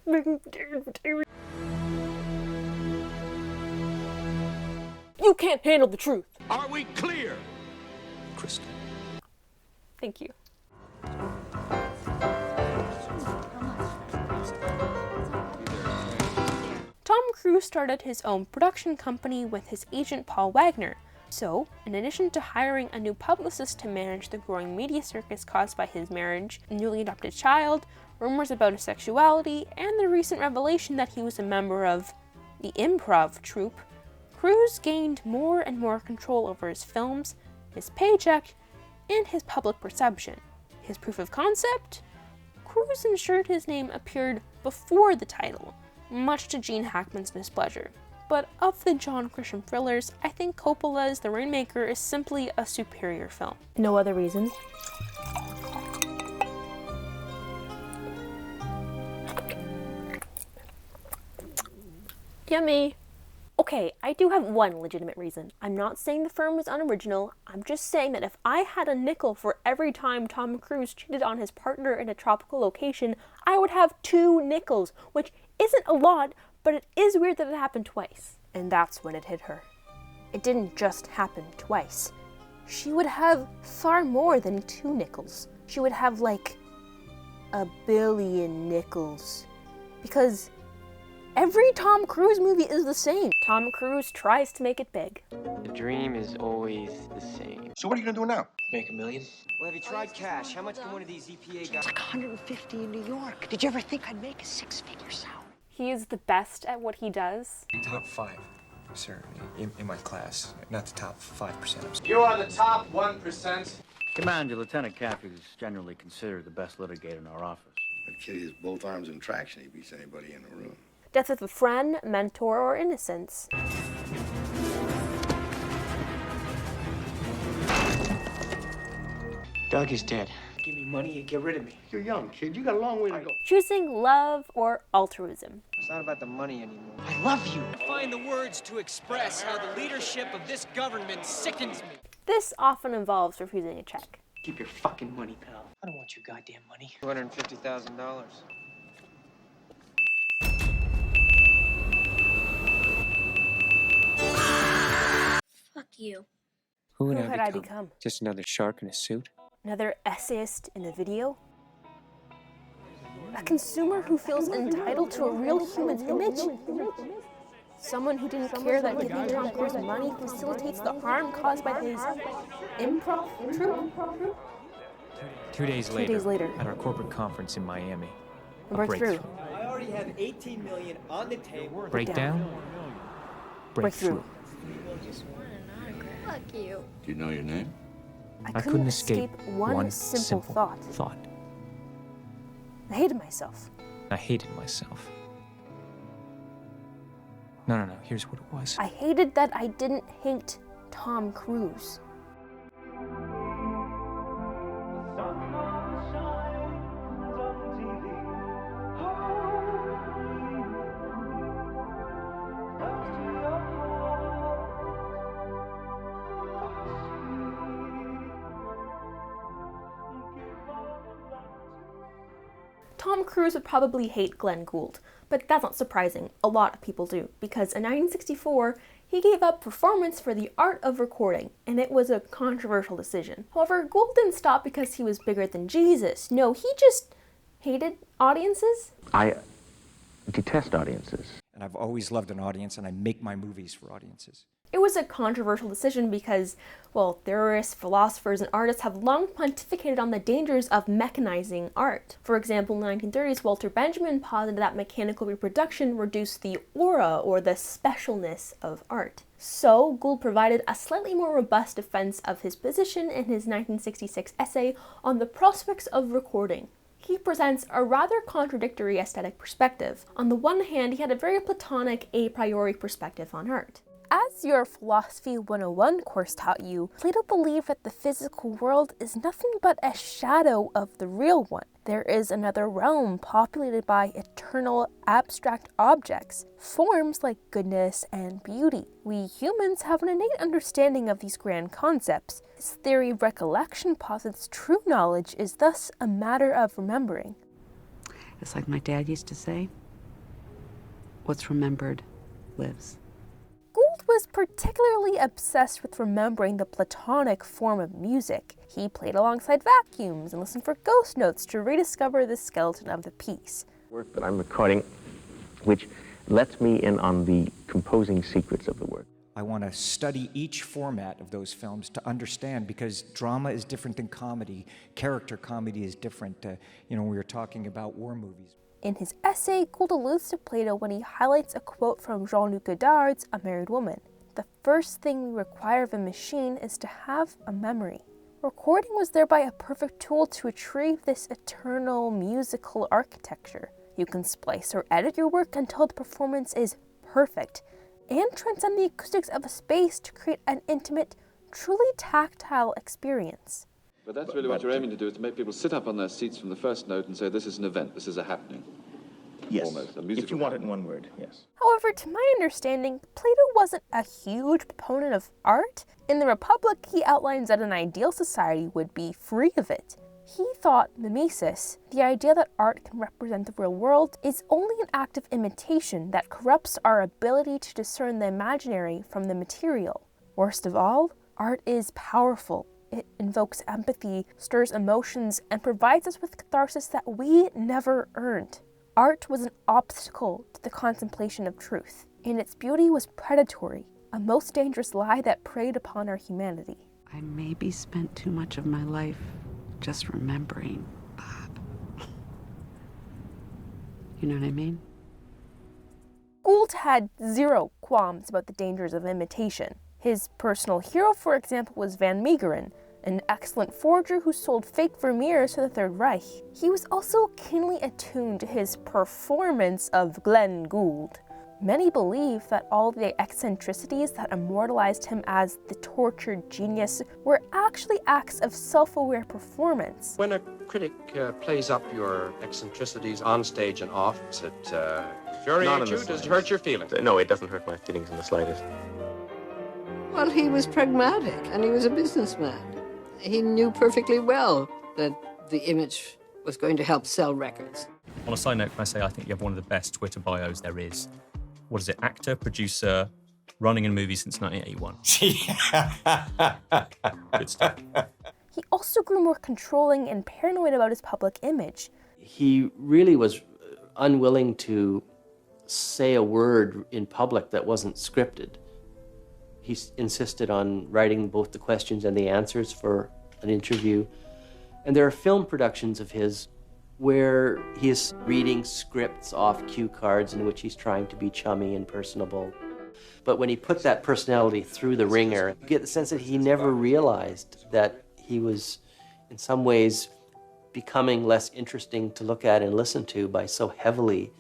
You can't handle the truth. Are we clear? Crystal. Thank you. Tom Cruise started his own production company with his agent Paul Wagner. So, in addition to hiring a new publicist to manage the growing media circus caused by his marriage, newly adopted child, rumors about his sexuality, and the recent revelation that he was a member of the improv troupe, Cruise gained more and more control over his films, his paycheck, and his public perception. His proof of concept? Cruise ensured his name appeared before the title, much to Gene Hackman's displeasure. But of the John Grisham thrillers, I think Coppola's The Rainmaker is simply a superior film. No other reason. Yummy! Okay, I do have one legitimate reason. I'm not saying the film is unoriginal, I'm just saying that if I had a nickel for every time Tom Cruise cheated on his partner in a tropical location, I would have 2 nickels, which isn't a lot, but it is weird that it happened twice. And that's when it hit her. It didn't just happen twice. She would have far more than 2 nickels. She would have like 1 billion nickels. Because Every Tom Cruise movie is the same. Tom Cruise tries to make it big. The dream is always the same. So what are you gonna do now? Make $1 million? Well, have you tried cash? How much can one of these EPA guys? It's like 150 in New York. Did you ever think I'd make a six-figure salary? He is the best at what he does. Top 5, sir, in my class. Not the top 5%. You are the top 1%. Command, your Lieutenant Caffey is generally considered the best litigator in our office. That kid has both arms in traction. He beats anybody in the room. Death of a friend, mentor, or innocence. Doug is dead. Give me money and get rid of me. You're young, kid. You got a long way to go. Choosing love or altruism. It's not about the money anymore. I love you. Find the words to express how the leadership of this government sickens me. This often involves refusing a check. Keep your fucking money, pal. I don't want your goddamn money. $250,000. Fuck you. Who would Who had I become? Just another shark in a suit? Another essayist in a video? A consumer who feels entitled to a real human's image? Someone who didn't care that giving Tom Cruise money facilitates the harm caused by his improv troupe? 2 days later. 2 days later. At our corporate conference in Miami. A breakthrough. I already have 18 million on the table. Breakdown. Breakthrough. Fuck you. Do you know your name? I couldn't escape one simple thought. I hated myself. I hated myself. No, here's what it was. I hated that I didn't hate Tom Cruise. Tom Cruise would probably hate Glenn Gould, but that's not surprising. A lot of people do, because in 1964, he gave up performance for the art of recording, and it was a controversial decision. However, Gould didn't stop because he was bigger than Jesus. No, he just hated audiences. I detest audiences. And I've always loved an audience, and I make my movies for audiences. It was a controversial decision because, well, theorists, philosophers, and artists have long pontificated on the dangers of mechanizing art. For example, in the 1930s, Walter Benjamin posited that mechanical reproduction reduced the aura or the specialness of art. So, Gould provided a slightly more robust defense of his position in his 1966 essay on the prospects of recording. He presents a rather contradictory aesthetic perspective. On the one hand, he had a very Platonic a priori perspective on art. As your Philosophy 101 course taught you, Plato believed that the physical world is nothing but a shadow of the real one. There is another realm populated by eternal, abstract objects, forms like goodness and beauty. We humans have an innate understanding of these grand concepts. This theory of recollection posits true knowledge is thus a matter of remembering. It's like my dad used to say, what's remembered lives. Gould was particularly obsessed with remembering the Platonic form of music. He played alongside vacuums and listened for ghost notes to rediscover the skeleton of the piece. Work that I'm recording, which lets me in on the composing secrets of the work. I want to study each format of those films to understand, because drama is different than comedy. Character comedy is different. We were talking about war movies. In his essay, Gould alludes to Plato when he highlights a quote from Jean-Luc Godard's A Married Woman. The first thing we require of a machine is to have a memory. Recording was thereby a perfect tool to achieve this eternal musical architecture. You can splice or edit your work until the performance is perfect, and transcend the acoustics of a space to create an intimate, truly tactile experience. But that's really what you're aiming to do, is to make people sit up on their seats from the first note and say, this is an event, this is a happening. Yes, almost, a musical if you want it in one word, yes. However, to my understanding, Plato wasn't a huge proponent of art. In the Republic, he outlines that an ideal society would be free of it. He thought mimesis, the idea that art can represent the real world, is only an act of imitation that corrupts our ability to discern the imaginary from the material. Worst of all, art is powerful. It invokes empathy, stirs emotions, and provides us with catharsis that we never earned. Art was an obstacle to the contemplation of truth, and its beauty was predatory, a most dangerous lie that preyed upon our humanity. I maybe spent too much of my life just remembering Bob. You know what I mean? Gould had zero qualms about the dangers of imitation. His personal hero, for example, was Van Meegeren, an excellent forger who sold fake Vermeers to the Third Reich. He was also keenly attuned to his performance of Glenn Gould. Many believe that all the eccentricities that immortalized him as the tortured genius were actually acts of self-aware performance. When a critic plays up your eccentricities on stage and off, does it infuriate you? Does it hurt your feelings? No, it doesn't hurt my feelings in the slightest. Well, he was pragmatic, and he was a businessman. He knew perfectly well that the image was going to help sell records. On a side note, can I say I think you have one of the best Twitter bios there is. What is it? Actor, producer, running in movies since 1981. Good stuff. He also grew more controlling and paranoid about his public image. He really was unwilling to say a word in public that wasn't scripted. He insisted on writing both the questions and the answers for an interview. And there are film productions of his where he is reading scripts off cue cards in which he's trying to be chummy and personable. But when he put that personality through the ringer, you get the sense that he never realized that he was, in some ways, becoming less interesting to look at and listen to by so heavily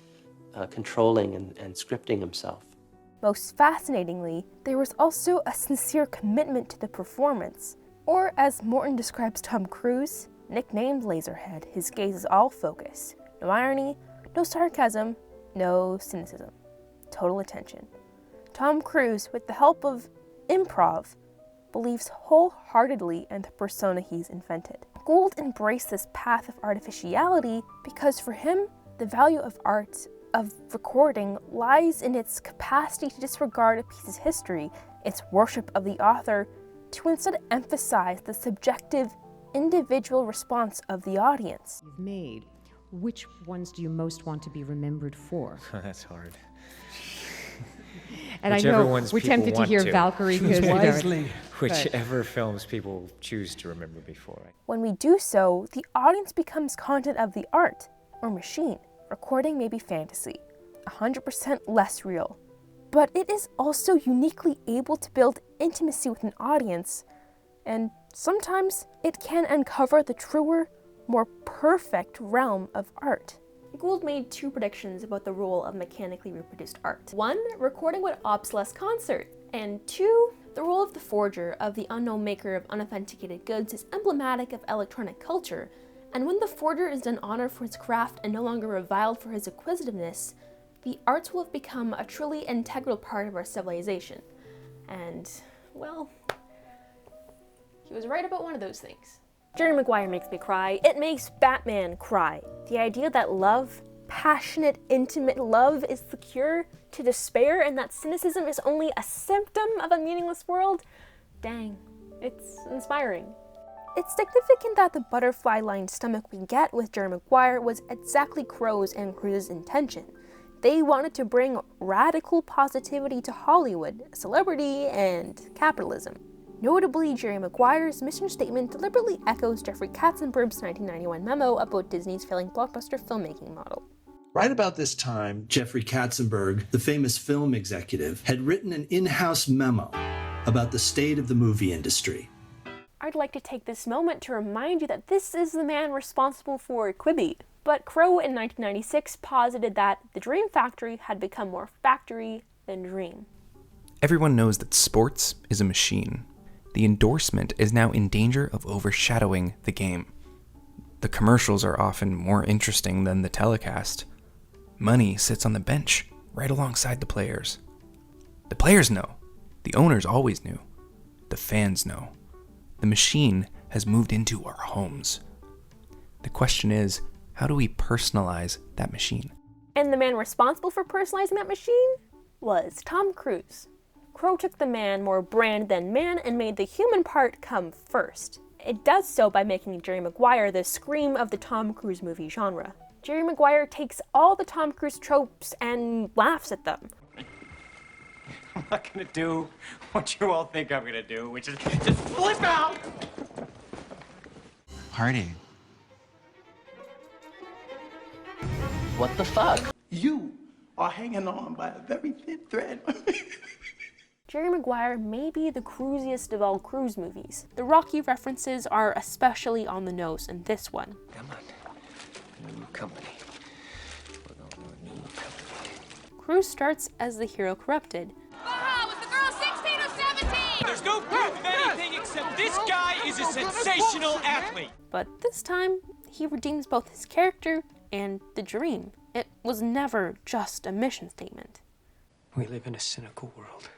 controlling and scripting himself. Most fascinatingly, there was also a sincere commitment to the performance. Or, as Morton describes Tom Cruise, nicknamed Laserhead, his gaze is all focus. No irony, no sarcasm, no cynicism. Total attention. Tom Cruise, with the help of improv, believes wholeheartedly in the persona he's invented. Gould embraced this path of artificiality because for him, the value of art, of recording, lies in its capacity to disregard a piece's history, its worship of the author, to instead emphasize the subjective, individual response of the audience. You've made, which ones do you most want to be remembered for? That's hard. And whichever I know we're tempted to hear Valkyrie because wisely. Whichever films people choose to remember me for. When we do so, the audience becomes content of the art or machine. Recording may be fantasy, 100% less real, but it is also uniquely able to build intimacy with an audience, and sometimes it can uncover the truer, more perfect realm of art. Gould made two predictions about the role of mechanically reproduced art. One, recording would obsolesce concert, and two, the role of the forger, of the unknown maker of unauthenticated goods, is emblematic of electronic culture, and when the forger is done honor for his craft and no longer reviled for his acquisitiveness, the arts will have become a truly integral part of our civilization. And, well, he was right about one of those things. Jerry Maguire makes me cry. It makes Batman cry. The idea that love, passionate, intimate love, is the cure to despair and that cynicism is only a symptom of a meaningless world, dang, it's inspiring. It's significant that the butterfly-lined stomach we get with Jerry Maguire was exactly Crowe's and Cruise's intention. They wanted to bring radical positivity to Hollywood, celebrity, and capitalism. Notably, Jerry Maguire's mission statement deliberately echoes Jeffrey Katzenberg's 1991 memo about Disney's failing blockbuster filmmaking model. Right about this time, Jeffrey Katzenberg, the famous film executive, had written an in-house memo about the state of the movie industry. I'd like to take this moment to remind you that this is the man responsible for Quibi. But Crowe in 1996 posited that the Dream Factory had become more factory than dream. Everyone knows that sports is a machine. The endorsement is now in danger of overshadowing the game. The commercials are often more interesting than the telecast. Money sits on the bench, right alongside the players. The players know. The owners always knew. The fans know. The machine has moved into our homes. The question is, how do we personalize that machine? And the man responsible for personalizing that machine was Tom Cruise. Crowe took the man more brand than man and made the human part come first. It does so by making Jerry Maguire the scream of the Tom Cruise movie genre. Jerry Maguire takes all the Tom Cruise tropes and laughs at them. I'm not gonna do what you all think I'm gonna do, which is just flip out! Party. What the fuck? You are hanging on by a very thin thread. Jerry Maguire may be the cruisiest of all Cruise movies. The Rocky references are especially on the nose in this one. Come on. New company. We're going to a new company. Cruise starts as the hero corrupted. Was the girl 16 or 17? There's no proof of anything except this guy is a sensational athlete. But this time, he redeems both his character and the dream. It was never just a mission statement. We live in a cynical world.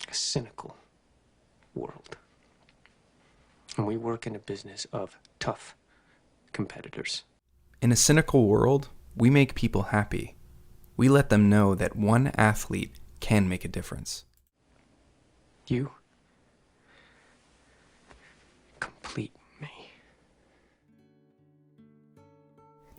A cynical world. And we work in a business of tough competitors. In a cynical world, we make people happy. We let them know that one athlete can make a difference. You complete me.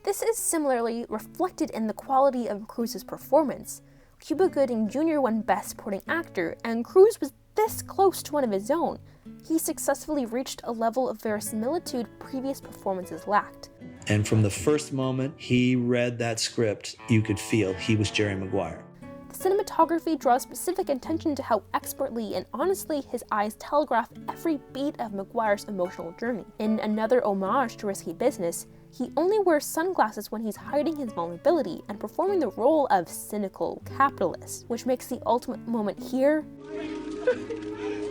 This is similarly reflected in the quality of Cruise's performance. Cuba Gooding Jr. won Best Supporting Actor, and Cruise was this close to one of his own. He successfully reached a level of verisimilitude previous performances lacked. And from the first moment he read that script, you could feel he was Jerry Maguire. The cinematography draws specific attention to how expertly and honestly his eyes telegraph every beat of Maguire's emotional journey. In another homage to Risky Business, he only wears sunglasses when he's hiding his vulnerability and performing the role of cynical capitalist, which makes the ultimate moment here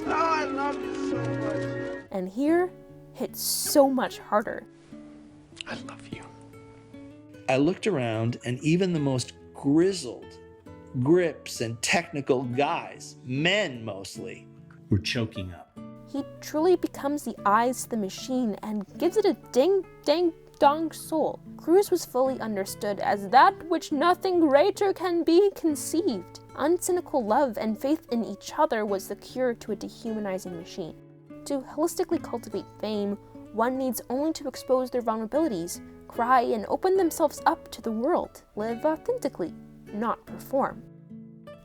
Oh, I love you so much. and here hit so much harder. I love you. I looked around, and even the most grizzled grips and technical guys, men mostly, were choking up. He truly becomes the eyes to the machine and gives it a ding-dang-dong soul. Cruise was fully understood as that which nothing greater can be conceived. Uncynical love and faith in each other was the cure to a dehumanizing machine. To holistically cultivate fame, one needs only to expose their vulnerabilities, cry, and open themselves up to the world. Live authentically, not perform.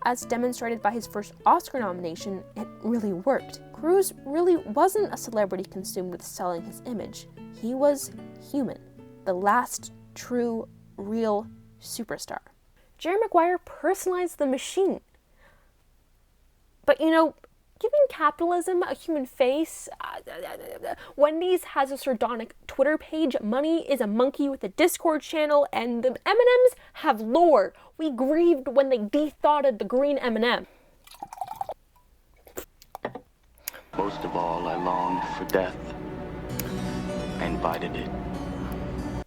As demonstrated by his first Oscar nomination, it really worked. Cruise really wasn't a celebrity consumed with selling his image. He was human, the last true, real superstar. Jerry Maguire personalized the machine. But giving capitalism a human face, Wendy's has a sardonic Twitter page, Money is a monkey with a Discord channel, and the M&Ms have lore. We grieved when they de-thoughted the green M&M. Most of all, I longed for death. I invited it.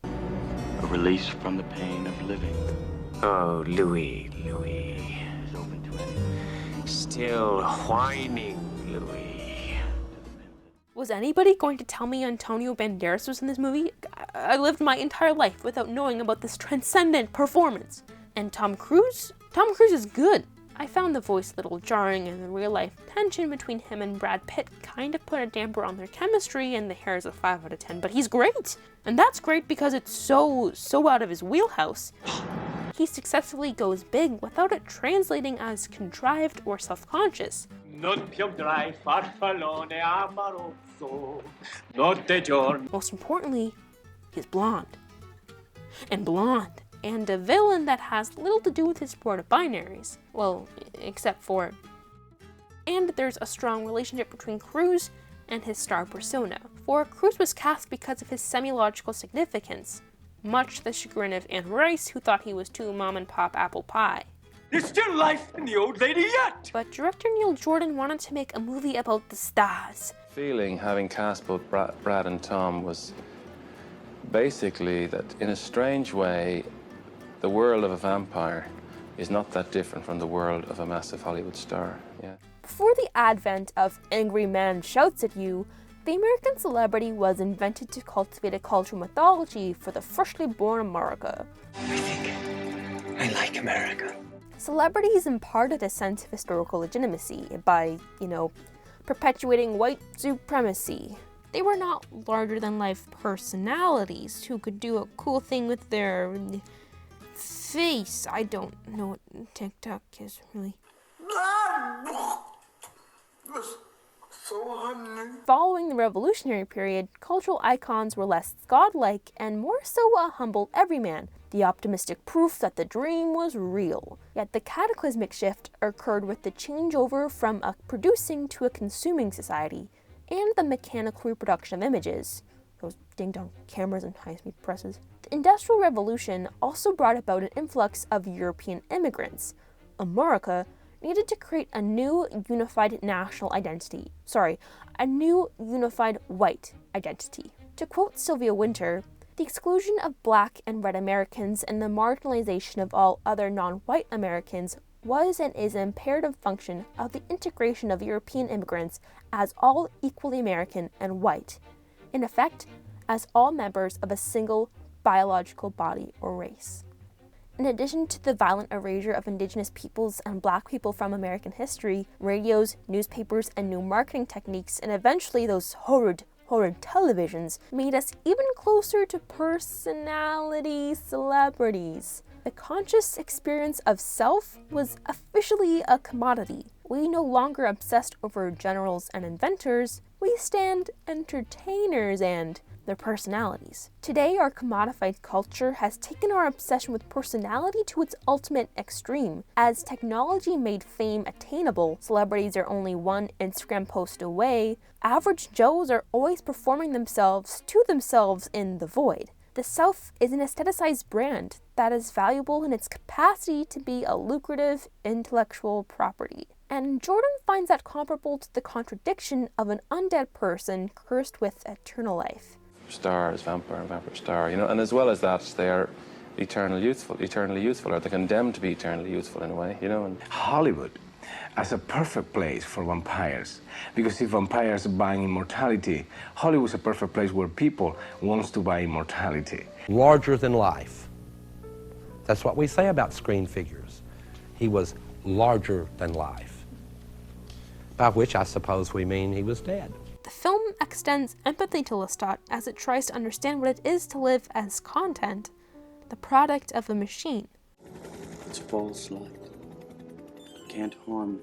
A release from the pain of living. Oh, Louis. Still whining, Louis. Was anybody going to tell me Antonio Banderas was in this movie? I lived my entire life without knowing about this transcendent performance. And Tom Cruise? Tom Cruise is good. I found the voice a little jarring, and the real-life tension between him and Brad Pitt kind of put a damper on their chemistry, and the hair is a 5 out of 10, but he's great! And that's great because it's so out of his wheelhouse. He successfully goes big without it translating as contrived or self-conscious. Most importantly, he's blonde. And a villain that has little to do with his sport of binaries. Well, except for... And there's a strong relationship between Cruise and his star persona. For Cruise was cast because of his semi-logical significance, much to the chagrin of Anne Rice, who thought he was too mom-and-pop apple pie. There's still life in the old lady yet! But director Neil Jordan wanted to make a movie about the stars. Feeling, having cast both Brad and Tom, was basically that, in a strange way, the world of a vampire is not that different from the world of a massive Hollywood star. Yeah. Before the advent of Angry Man Shouts at You, the American celebrity was invented to cultivate a cultural mythology for the freshly born America. I like America. Celebrities imparted a sense of historical legitimacy by, perpetuating white supremacy. They were not larger-than-life personalities who could do a cool thing with their face. I don't know what TikTok is, really. Following the revolutionary period, cultural icons were less godlike and more so a humble everyman, the optimistic proof that the dream was real. Yet the cataclysmic shift occurred with the changeover from a producing to a consuming society, and the mechanical reproduction of images, those ding-dong cameras and high-speed presses. The Industrial Revolution also brought about an influx of European immigrants. America needed to create a new unified national identity. A new unified white identity. To quote Sylvia Wynter, the exclusion of Black and Red Americans and the marginalization of all other non-white Americans was and is an imperative function of the integration of European immigrants as all equally American and white, in effect, as all members of a single biological body or race. In addition to the violent erasure of Indigenous peoples and Black people from American history, radios, newspapers, and new marketing techniques, and eventually those horrid televisions, made us even closer to personality celebrities. The conscious experience of self was officially a commodity. We no longer obsessed over generals and inventors, we stand entertainers and their personalities. Today, our commodified culture has taken our obsession with personality to its ultimate extreme. As technology made fame attainable, celebrities are only one Instagram post away, average Joes are always performing themselves to themselves in the void. The self is an aestheticized brand that is valuable in its capacity to be a lucrative intellectual property. And Jordan finds that comparable to the contradiction of an undead person cursed with eternal life. Stars, vampire and vampire star, you know, and as well as that, they are eternally youthful, or they're condemned to be eternally youthful in a way, you know. And Hollywood as a perfect place for vampires, because if vampires buy immortality, Hollywood's a perfect place where people wants to buy immortality. Larger than life. That's what we say about screen figures. He was larger than life, by which I suppose we mean he was dead. The film extends empathy to Lestat as it tries to understand what it is to live as content, the product of a machine. It's false light. Can't harm me.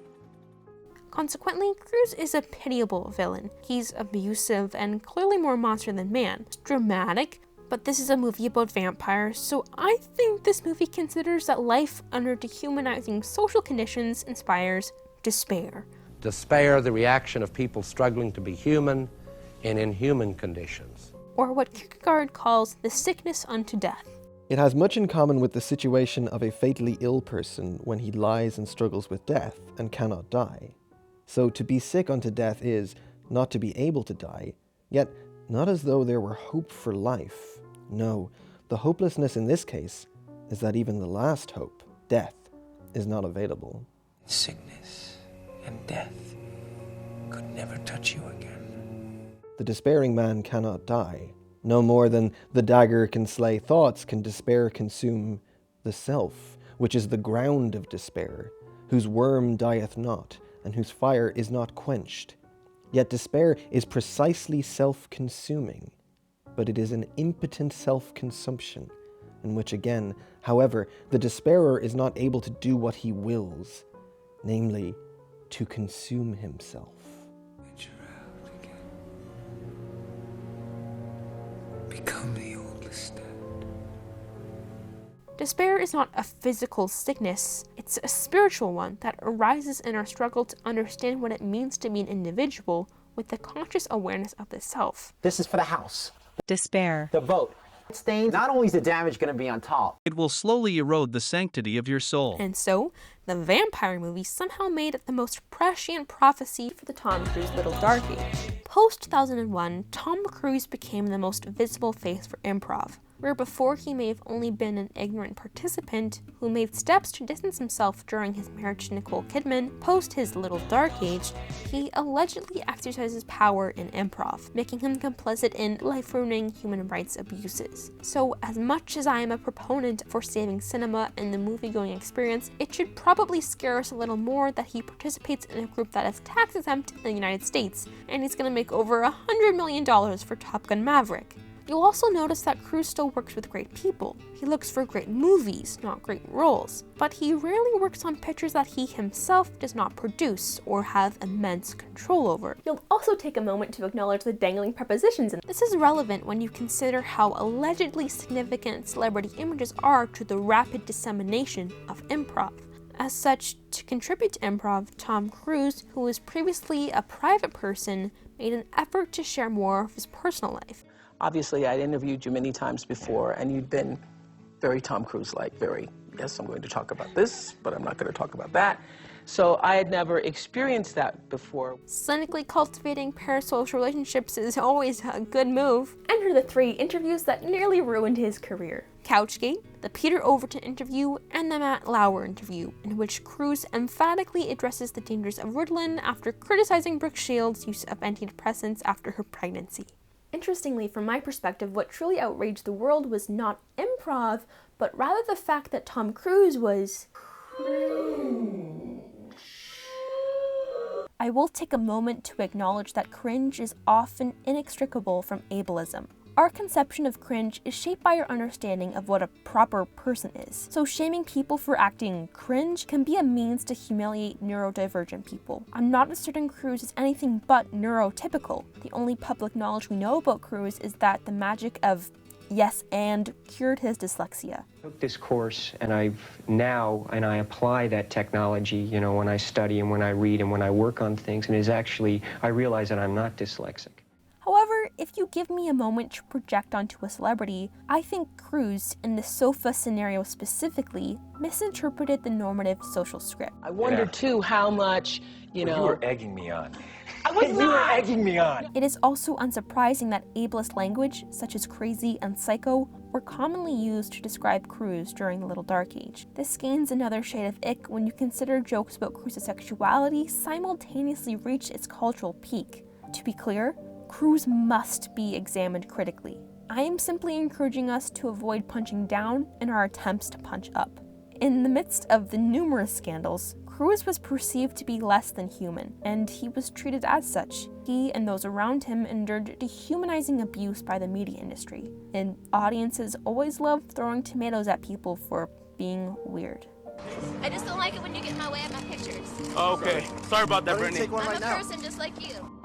Consequently, Cruz is a pitiable villain. He's abusive and clearly more monster than man. It's dramatic, but this is a movie about vampires, so I think this movie considers that life under dehumanizing social conditions inspires despair. Despair, the reaction of people struggling to be human in inhuman conditions. Or what Kierkegaard calls the sickness unto death. It has much in common with the situation of a fatally ill person when he lies and struggles with death and cannot die. So to be sick unto death is not to be able to die, yet not as though there were hope for life. No, the hopelessness in this case is that even the last hope, death, is not available. Sickness and death could never touch you again. The despairing man cannot die. No more than the dagger can slay thoughts can despair consume the self, which is the ground of despair, whose worm dieth not, and whose fire is not quenched. Yet despair is precisely self-consuming, but it is an impotent self-consumption, in which again, however, the despairer is not able to do what he wills, namely, to consume himself. Become the old Lestat. Despair is not a physical sickness, it's a spiritual one that arises in our struggle to understand what it means to be an individual with the conscious awareness of the self. This is for the house. Despair. The vote. Stains, not only is the damage going to be on top, it will slowly erode the sanctity of your soul. And so, the vampire movie somehow made it the most prescient prophecy for the Tom Cruise Little Dark Age. Post-2001, Tom Cruise became the most visible face for improv. where before he may have only been an ignorant participant who made steps to distance himself during his marriage to Nicole Kidman, post his Little Dark Age, he allegedly exercises power in improv, making him complicit in life-ruining human rights abuses. So as much as I am a proponent for saving cinema and the movie-going experience, it should probably scare us a little more that he participates in a group that is tax exempt in the United States, and he's gonna make over $100 million for Top Gun Maverick. You'll also notice that Cruise still works with great people. He looks for great movies, not great roles, but he rarely works on pictures that he himself does not produce or have immense control over. You'll also take a moment to acknowledge the dangling prepositions, and this is relevant when you consider how allegedly significant celebrity images are to the rapid dissemination of improv. As such, to contribute to improv, Tom Cruise, who was previously a private person, made an effort to share more of his personal life. Obviously, I'd interviewed you many times before, and you'd been very Tom Cruise-like, very, yes, I'm going to talk about this, but I'm not going to talk about that. So I had never experienced that before. Cynically cultivating parasocial relationships is always a good move. Enter the 3 interviews that nearly ruined his career. Couchgate, the Peter Overton interview, and the Matt Lauer interview, in which Cruise emphatically addresses the dangers of Ritalin after criticizing Brooke Shields' use of antidepressants after her pregnancy. Interestingly, from my perspective, what truly outraged the world was not improv, but rather the fact that Tom Cruise was cringe. I will take a moment to acknowledge that cringe is often inextricable from ableism. Our conception of cringe is shaped by our understanding of what a proper person is. So shaming people for acting cringe can be a means to humiliate neurodivergent people. I'm not asserting Cruise is anything but neurotypical. The only public knowledge we know about Cruise is that the magic of yes and cured his dyslexia. I took this course and I apply that technology, you know, when I study and when I read and when I work on things, and I realize that I'm not dyslexic. However, if you give me a moment to project onto a celebrity, I think Cruise, in the sofa scenario specifically, misinterpreted the normative social script. I wonder too how much, you know... You were egging me on. I was not! You were egging me on! It is also unsurprising that ableist language, such as crazy and psycho, were commonly used to describe Cruise during the Little Dark Age. This gains another shade of ick when you consider jokes about Cruise's sexuality simultaneously reach its cultural peak. To be clear, Cruise must be examined critically. I am simply encouraging us to avoid punching down in our attempts to punch up. In the midst of the numerous scandals, Cruise was perceived to be less than human, and he was treated as such. He and those around him endured dehumanizing abuse by the media industry, and audiences always love throwing tomatoes at people for being weird. I just don't like it when you get in my way of my pictures. Okay, sorry about that, Brittany. I'm a person just like you.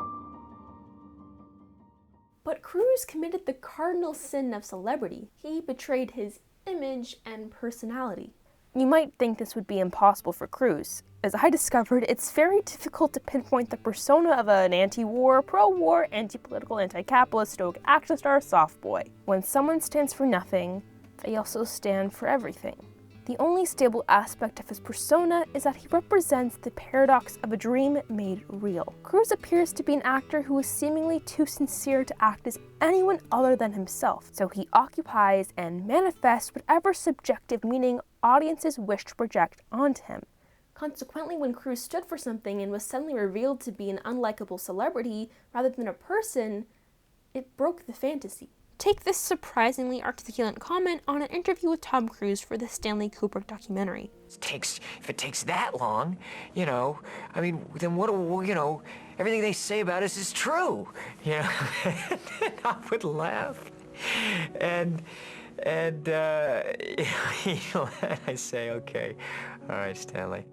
But Cruise committed the cardinal sin of celebrity. He betrayed his image and personality. You might think this would be impossible for Cruise. As I discovered, it's very difficult to pinpoint the persona of an anti-war, pro-war, anti-political, anti-capitalist, stoic action star soft boy. When someone stands for nothing, they also stand for everything. The only stable aspect of his persona is that he represents the paradox of a dream made real. Cruise appears to be an actor who is seemingly too sincere to act as anyone other than himself, so he occupies and manifests whatever subjective meaning audiences wish to project onto him. Consequently, when Cruise stood for something and was suddenly revealed to be an unlikable celebrity rather than a person, it broke the fantasy. Take this surprisingly articulate comment on an interview with Tom Cruise for the Stanley Kubrick documentary. If it takes that long, you know, I mean, then what, you know, everything they say about us is true, you know. And I would laugh. And you know, I say, okay, all right, Stanley.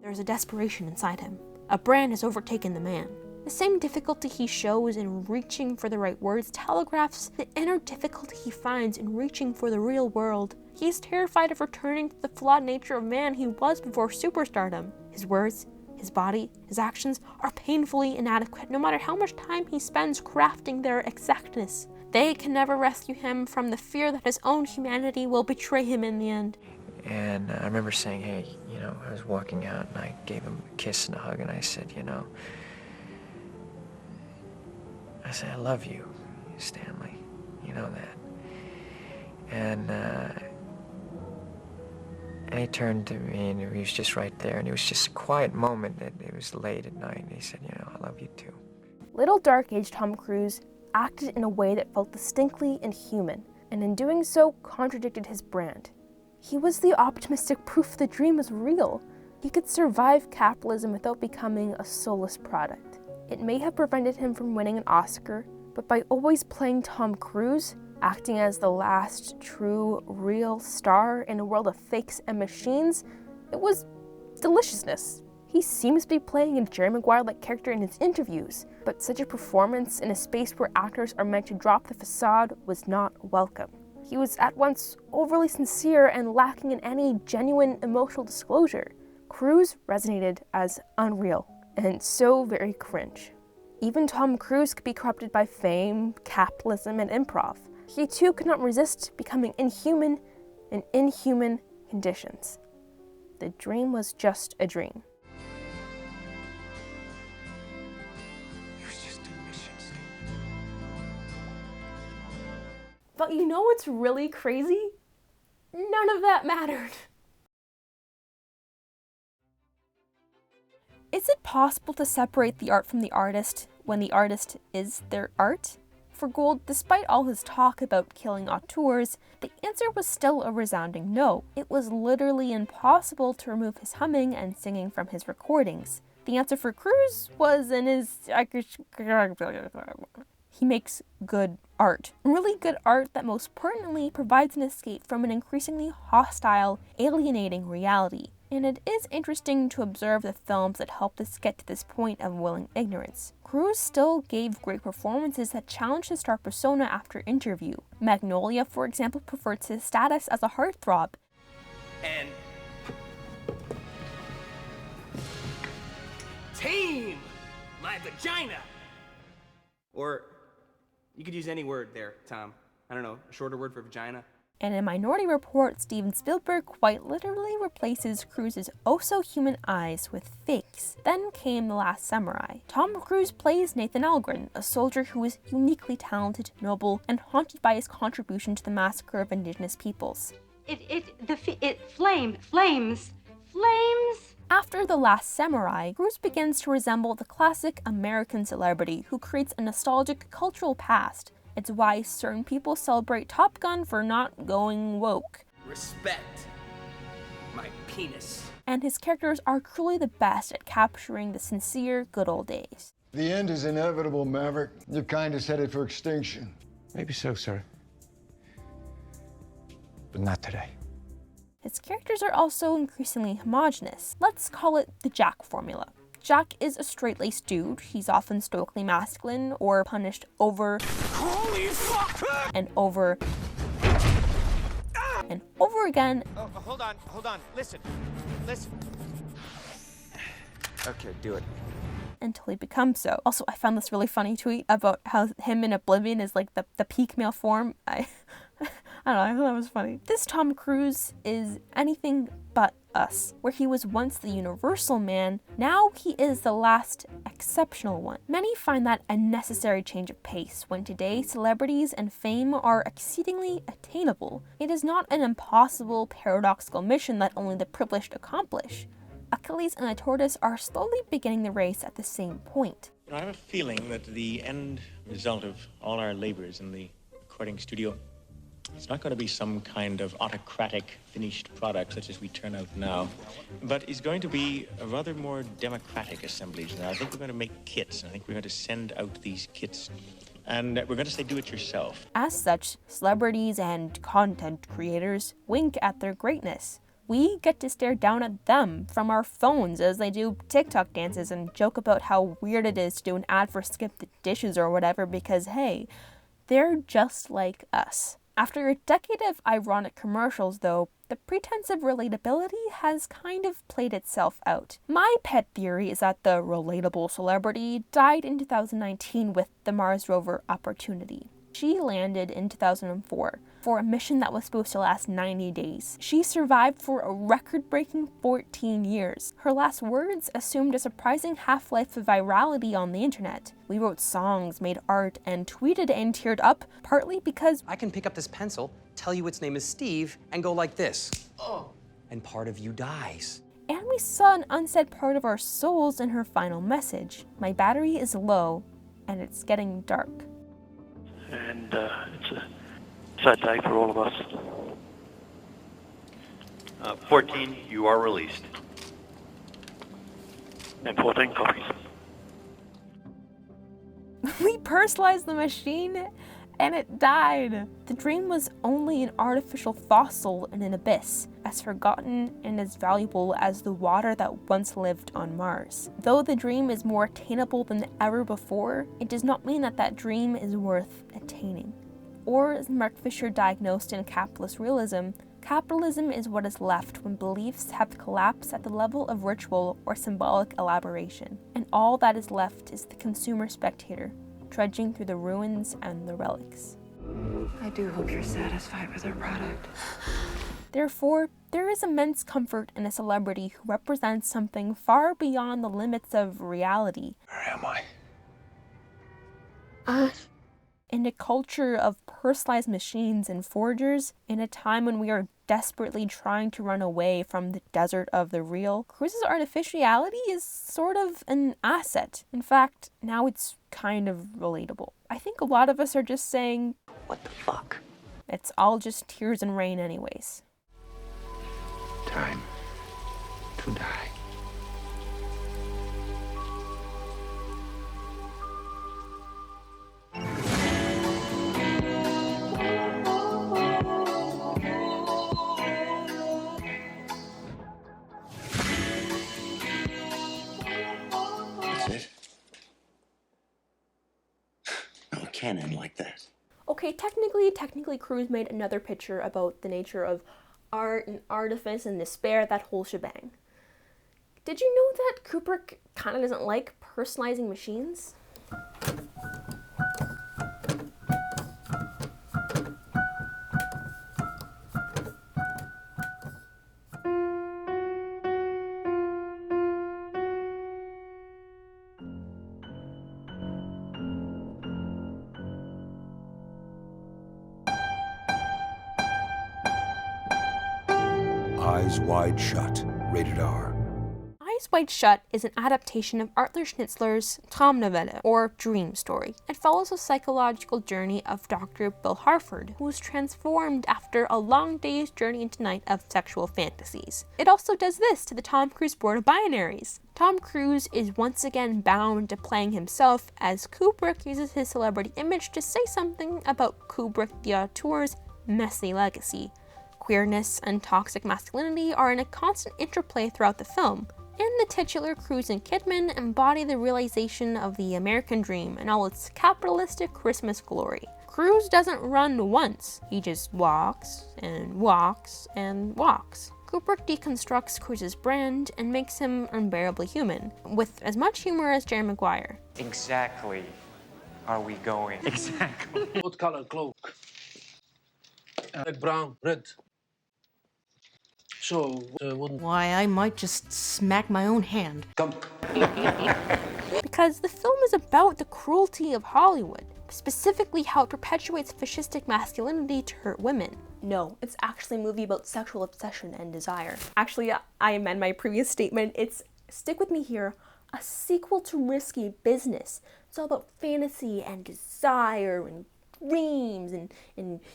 There's a desperation inside him. A brand has overtaken the man. The same difficulty he shows in reaching for the right words telegraphs the inner difficulty he finds in reaching for the real world. He is terrified of returning to the flawed nature of man he was before superstardom. His words, his body, his actions are painfully inadequate no matter how much time he spends crafting their exactness. They can never rescue him from the fear that his own humanity will betray him in the end. And I remember saying, hey, you know, I was walking out and I gave him a kiss and a hug and I said, you know, I love you, Stanley. You know that. And he turned to me, and he was just right there, and it was just a quiet moment. It was late at night, and he said, you know, I love you too. Little dark-age Tom Cruise acted in a way that felt distinctly inhuman, and in doing so contradicted his brand. He was the optimistic proof the dream was real. He could survive capitalism without becoming a soulless product. It may have prevented him from winning an Oscar, but by always playing Tom Cruise, acting as the last true, real star in a world of fakes and machines, it was deliciousness. He seems to be playing a Jerry Maguire-like character in his interviews, but such a performance in a space where actors are meant to drop the facade was not welcome. He was at once overly sincere and lacking in any genuine emotional disclosure. Cruise resonated as unreal, and so very cringe. Even Tom Cruise could be corrupted by fame, capitalism, and improv. He too could not resist becoming inhuman in inhuman conditions. The dream was just a dream. But you know what's really crazy? None of that mattered. Is it possible to separate the art from the artist when the artist is their art? For Gould, despite all his talk about killing auteurs, the answer was still a resounding no. It was literally impossible to remove his humming and singing from his recordings. The answer for Cruise was in his... He makes good art. Really good art that most pertinently provides an escape from an increasingly hostile, alienating reality. And it is interesting to observe the films that helped us get to this point of willing ignorance. Cruise still gave great performances that challenged his star persona after interview. Magnolia, for example, preferred his status as a heartthrob. And tame my vagina. Or you could use any word there, Tom. I don't know, a shorter word for vagina. And in Minority Report, Steven Spielberg quite literally replaces Cruise's oh-so-human eyes with fakes. Then came The Last Samurai. Tom Cruise plays Nathan Algren, a soldier who is uniquely talented, noble, and haunted by his contribution to the massacre of indigenous peoples. Flames. After The Last Samurai, Cruise begins to resemble the classic American celebrity who creates a nostalgic cultural past. It's why certain people celebrate Top Gun for not going woke. Respect my penis. And his characters are truly the best at capturing the sincere good old days. The end is inevitable, Maverick. Your kind is headed for extinction. Maybe so, sir. But not today. His characters are also increasingly homogenous. Let's call it the Jack formula. Jack is a straight-laced dude. He's often stoically masculine or punished over and over and over again. Oh, hold on. Listen. Okay, do it. Until he becomes so. Also, I found this really funny tweet about how him in Oblivion is like the peak male form. I don't know, I thought that was funny. This Tom Cruise is anything but us. Where he was once the universal man, now he is the last exceptional one. Many find that a necessary change of pace when today celebrities and fame are exceedingly attainable. It is not an impossible, paradoxical mission that only the privileged accomplish. Achilles and the tortoise are slowly beginning the race at the same point. I have a feeling that the end result of all our labors in the recording studio, it's not going to be some kind of autocratic finished product such as we turn out now, but is going to be a rather more democratic assemblage. Now, I think we're going to make kits. I think we're going to send out these kits, and we're going to say do it yourself. As such, celebrities and content creators wink at their greatness. We get to stare down at them from our phones as they do TikTok dances and joke about how weird it is to do an ad for Skip the Dishes or whatever because, hey, they're just like us. After a decade of ironic commercials, though, the pretense of relatability has kind of played itself out. My pet theory is that the relatable celebrity died in 2019 with the Mars rover Opportunity. She landed in 2004 for a mission that was supposed to last 90 days. She survived for a record-breaking 14 years. Her last words assumed a surprising half-life of virality on the internet. We wrote songs, made art, and tweeted and teared up, partly because I can pick up this pencil tell you its name is Steve, and go like this. Oh. And part of you dies. And we saw an unsaid part of our souls in her final message. My battery is low, and it's getting dark. And it's a sad day for all of us. 14, you are released. And 14 copies. We personalized the machine, and it died. The dream was only an artificial fossil in an abyss, as forgotten and as valuable as the water that once lived on Mars. Though the dream is more attainable than ever before, it does not mean that that dream is worth attaining. Or, as Mark Fisher diagnosed in Capitalist Realism, capitalism is what is left when beliefs have collapsed at the level of ritual or symbolic elaboration, and all that is left is the consumer spectator, trudging through the ruins and the relics. I do hope you're satisfied with our product. Therefore, there is immense comfort in a celebrity who represents something far beyond the limits of reality. Where am I? In a culture of personalized machines and forgers, in a time when we are desperately trying to run away from the desert of the real, Cruz's artificiality is sort of an asset. In fact, now it's kind of relatable. I think a lot of us are just saying, what the fuck? It's all just tears and rain anyways. Time to die. That's it? No, it can't end like that. Okay, technically Cruz made another picture about the nature of art and artifice and despair, that whole shebang. Did you know that Kubrick kind of doesn't like personalizing machines? Eyes Wide Shut, rated R. Eyes Wide Shut is an adaptation of Arthur Schnitzler's Traumnovelle, or Dream Story. It follows the psychological journey of Dr. Bill Harford, who is transformed after a long day's journey into night of sexual fantasies. It also does this to the Tom Cruise board of binaries. Tom Cruise is once again bound to playing himself as Kubrick uses his celebrity image to say something about Kubrick the auteur's messy legacy. Queerness and toxic masculinity are in a constant interplay throughout the film, and the titular Cruise and Kidman embody the realization of the American dream and all its capitalistic Christmas glory. Cruise doesn't run once, he just walks and walks and walks. Kubrick deconstructs Cruise's brand and makes him unbearably human, with as much humor as Jerry Maguire. Exactly are we going? Exactly. What color cloak? Like brown, red. So, wouldn't... Why, I might just smack my own hand. Come. Because the film is about the cruelty of Hollywood, specifically how it perpetuates fascistic masculinity to hurt women. No, it's actually a movie about sexual obsession and desire. Actually, I amend my previous statement. It's, stick with me here, a sequel to Risky Business. It's all about fantasy and desire and dreams and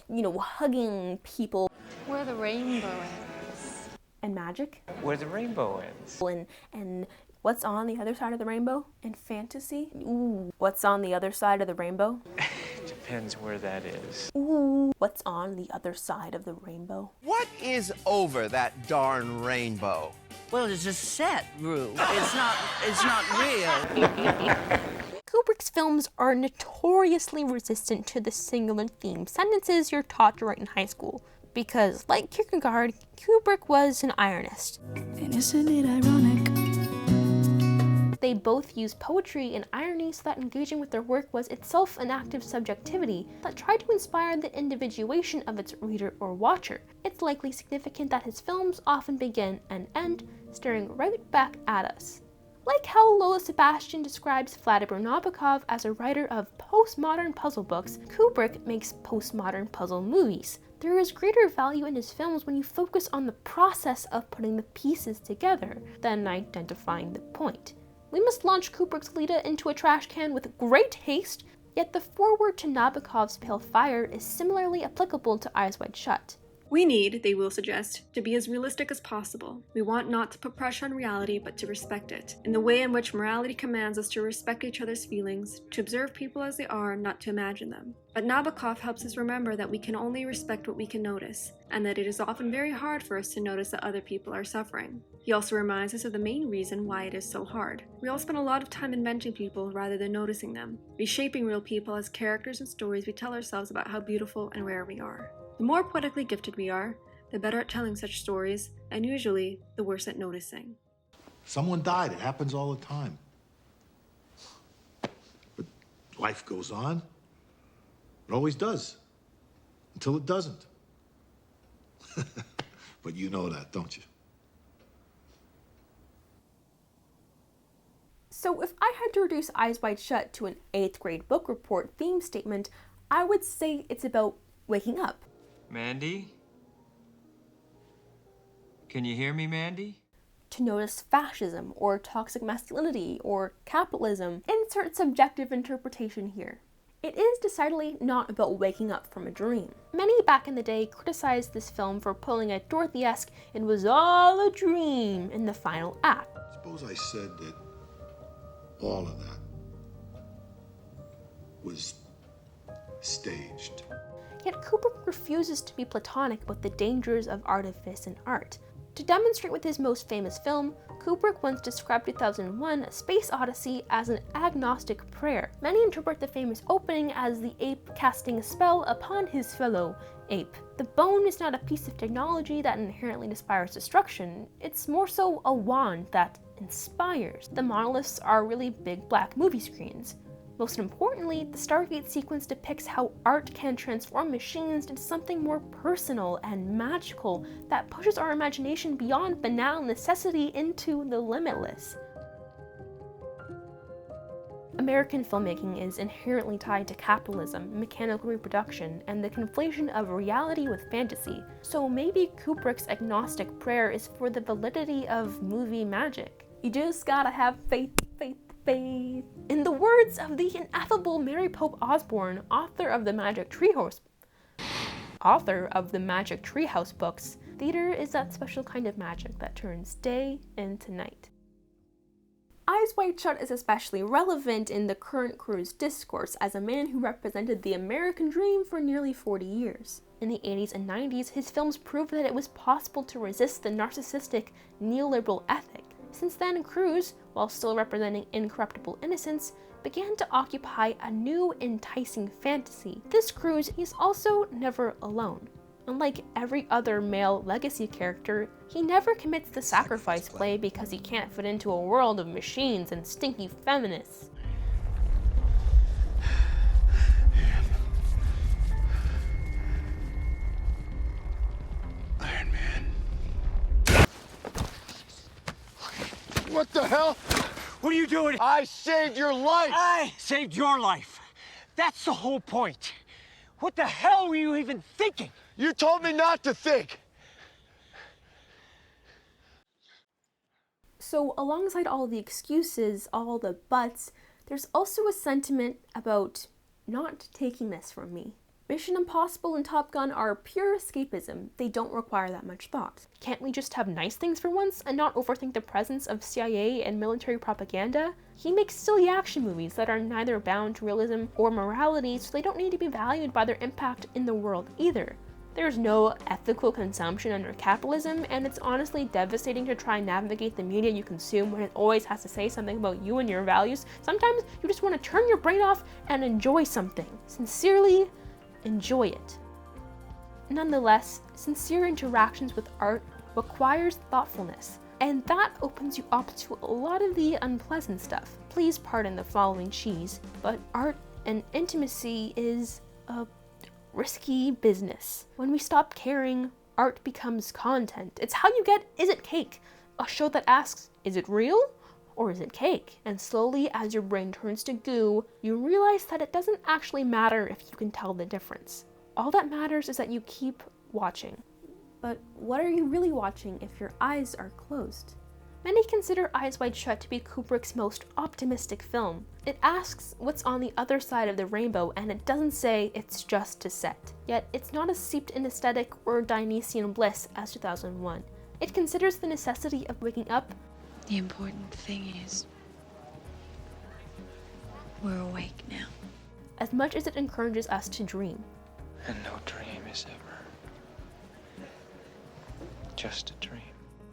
you know, hugging people. Where the rainbow ends. And magic. Where the rainbow ends. And what's on the other side of the rainbow? And fantasy. Ooh, what's on the other side of the rainbow? Depends where that is. Ooh, what's on the other side of the rainbow? What is over that darn rainbow? Well, it's a set, Rue. It's not real. Kubrick's films are notoriously resistant to the singular theme sentences you're taught to write in high school. Because, like Kierkegaard, Kubrick was an ironist. And isn't it ironic? They both used poetry and irony so that engaging with their work was itself an active subjectivity that tried to inspire the individuation of its reader or watcher. It's likely significant that his films often begin and end staring right back at us. Like how Lola Sebastian describes Vladimir Nabokov as a writer of postmodern puzzle books, Kubrick makes postmodern puzzle movies. There is greater value in his films when you focus on the process of putting the pieces together than identifying the point. We must launch Kubrick's Lita into a trash can with great haste, yet the foreword to Nabokov's Pale Fire is similarly applicable to Eyes Wide Shut. We need, they will suggest, to be as realistic as possible. We want not to put pressure on reality, but to respect it, in the way in which morality commands us to respect each other's feelings, to observe people as they are, not to imagine them. But Nabokov helps us remember that we can only respect what we can notice, and that it is often very hard for us to notice that other people are suffering. He also reminds us of the main reason why it is so hard. We all spend a lot of time inventing people rather than noticing them, reshaping real people as characters and stories we tell ourselves about how beautiful and rare we are. The more poetically gifted we are, the better at telling such stories, and usually the worse at noticing. Someone died. It happens all the time. But life goes on. It always does. Until it doesn't. But you know that, don't you? So if I had to reduce Eyes Wide Shut to an 8th grade book report theme statement, I would say it's about waking up. Mandy? Can you hear me, Mandy? To notice fascism, or toxic masculinity, or capitalism. Insert subjective interpretation here. It is decidedly not about waking up from a dream. Many back in the day criticized this film for pulling a Dorothy-esque "it was all a dream" in the final act. Suppose I said that all of that was staged. Yet Kubrick refuses to be platonic about the dangers of artifice in art. To demonstrate with his most famous film, Kubrick once described 2001: A Space Odyssey as an agnostic prayer. Many interpret the famous opening as the ape casting a spell upon his fellow ape. The bone is not a piece of technology that inherently inspires destruction, it's more so a wand that inspires. The monoliths are really big black movie screens. Most importantly, the Stargate sequence depicts how art can transform machines into something more personal and magical that pushes our imagination beyond banal necessity into the limitless. American filmmaking is inherently tied to capitalism, mechanical reproduction, and the conflation of reality with fantasy, so maybe Kubrick's agnostic prayer is for the validity of movie magic. You just gotta have faith, faith, faith. In the words of the ineffable Mary Pope Osborne, author of the Magic Treehouse books, theater is that special kind of magic that turns day into night. Eyes Wide Shut is especially relevant in the current Cruise discourse as a man who represented the American dream for nearly 40 years. In the 80s and 90s, his films proved that it was possible to resist the narcissistic neoliberal ethic. Since then, Cruise, while still representing incorruptible innocence, began to occupy a new enticing fantasy. This Cruise, he's also never alone. Unlike every other male legacy character, he never commits the sacrifice play because he can't fit into a world of machines and stinky feminists. Iron Man. What the hell? What are you doing? I saved your life! I saved your life. That's the whole point. What the hell were you even thinking? You told me not to think. So alongside all the excuses, all the buts, there's also a sentiment about not taking this from me. Mission Impossible and Top Gun are pure escapism. They don't require that much thought. Can't we just have nice things for once and not overthink the presence of CIA and military propaganda? He makes silly action movies that are neither bound to realism or morality, so they don't need to be valued by their impact in the world either. There's no ethical consumption under capitalism, and it's honestly devastating to try and navigate the media you consume when it always has to say something about you and your values. Sometimes you just want to turn your brain off and enjoy something. Sincerely, enjoy it. Nonetheless, sincere interactions with art requires thoughtfulness, and that opens you up to a lot of the unpleasant stuff. Please pardon the following cheese, but art and intimacy is a risky business. When we stop caring, art becomes content. It's how you get Is It Cake? A show that asks, is it real? Or is it cake? And slowly, as your brain turns to goo, you realize that it doesn't actually matter if you can tell the difference. All that matters is that you keep watching. But what are you really watching if your eyes are closed? Many consider Eyes Wide Shut to be Kubrick's most optimistic film. It asks what's on the other side of the rainbow, and it doesn't say it's just a set. Yet it's not as steeped in aesthetic or Dionysian bliss as 2001. It considers the necessity of waking up. The important thing is, we're awake now. As much as it encourages us to dream. And no dream is ever just a dream.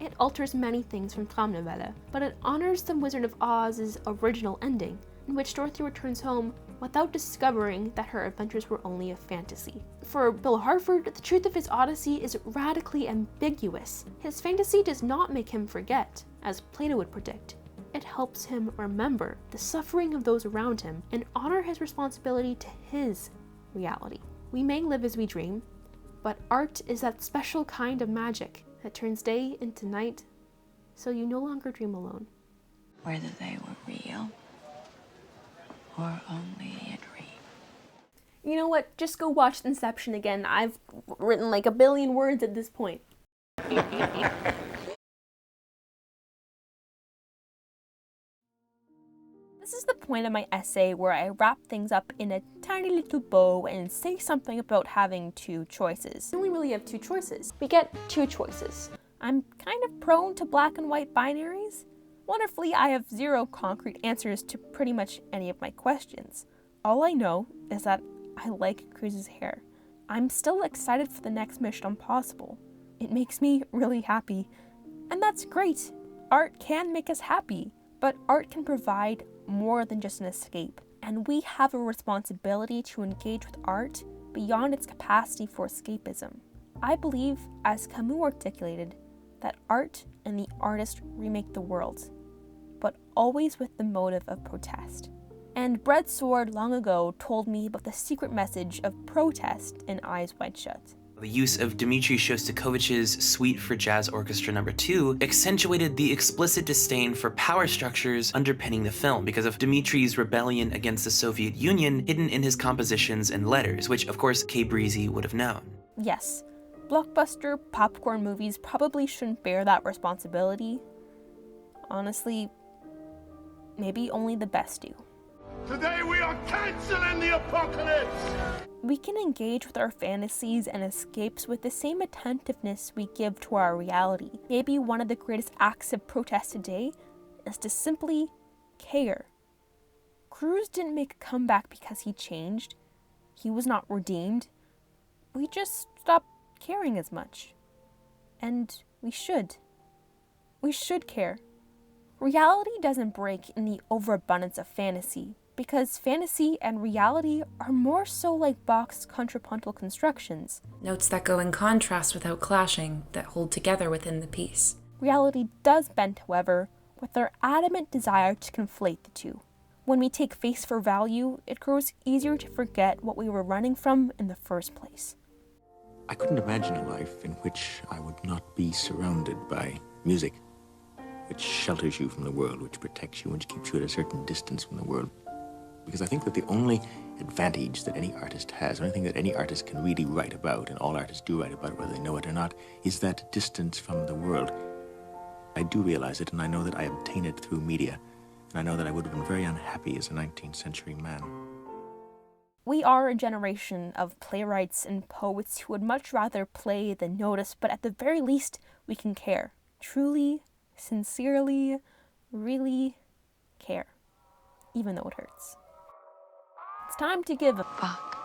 It alters many things from Traumnovelle, but it honors the Wizard of Oz's original ending, in which Dorothy returns home without discovering that her adventures were only a fantasy. For Bill Harford, the truth of his Odyssey is radically ambiguous. His fantasy does not make him forget, as Plato would predict. It helps him remember the suffering of those around him and honor his responsibility to his reality. We may live as we dream, but art is that special kind of magic that turns day into night, so you no longer dream alone. Whether they were real or only a dream. You know what? Just go watch Inception again. I've written like a billion words at this point. This is the point of my essay where I wrap things up in a tiny little bow and say something about having two choices. We only really have two choices. We get two choices. I'm kind of prone to black and white binaries. Wonderfully, I have zero concrete answers to pretty much any of my questions. All I know is that I like Cruise's hair. I'm still excited for the next Mission Impossible. It makes me really happy. And that's great. Art can make us happy, but art can provide more than just an escape, and we have a responsibility to engage with art beyond its capacity for escapism. I believe, as Camus articulated, that art and the artist remake the world, but always with the motive of protest. And Bread Sword long ago told me about the secret message of protest in Eyes Wide Shut. The use of Dmitri Shostakovich's Suite for Jazz Orchestra No. 2 accentuated the explicit disdain for power structures underpinning the film because of Dmitri's rebellion against the Soviet Union hidden in his compositions and letters, which of course Kay Breezy would have known. Yes, blockbuster popcorn movies probably shouldn't bear that responsibility. Honestly, maybe only the best do. Today we are canceling the apocalypse! We can engage with our fantasies and escapes with the same attentiveness we give to our reality. Maybe one of the greatest acts of protest today is to simply care. Cruise didn't make a comeback because he changed. He was not redeemed. We just stopped caring as much. And we should. We should care. Reality doesn't break in the overabundance of fantasy, because fantasy and reality are more so like boxed contrapuntal constructions. Notes that go in contrast without clashing, that hold together within the piece. Reality does bend, however, with our adamant desire to conflate the two. When we take face for value, it grows easier to forget what we were running from in the first place. I couldn't imagine a life in which I would not be surrounded by music, which shelters you from the world, which protects you, which keeps you at a certain distance from the world. Because I think that the only advantage that any artist has, the only thing that any artist can really write about, and all artists do write about it, whether they know it or not, is that distance from the world. I do realize it, and I know that I obtain it through media, and I know that I would have been very unhappy as a 19th century man. We are a generation of playwrights and poets who would much rather play than notice, but at the very least, we can care. Truly, sincerely, really care. Even though it hurts. It's time to give a fuck.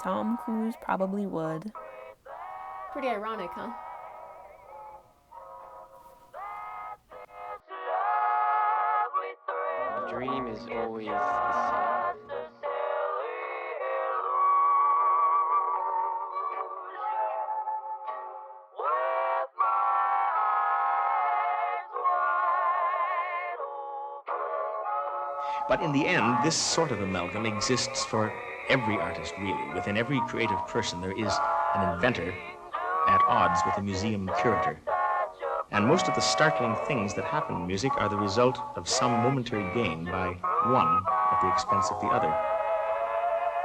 Tom Cruise probably would. Pretty ironic, huh? The dream is always the same. But in the end, this sort of amalgam exists for every artist, really. Within every creative person, there is an inventor at odds with a museum curator. And most of the startling things that happen in music are the result of some momentary gain by one at the expense of the other.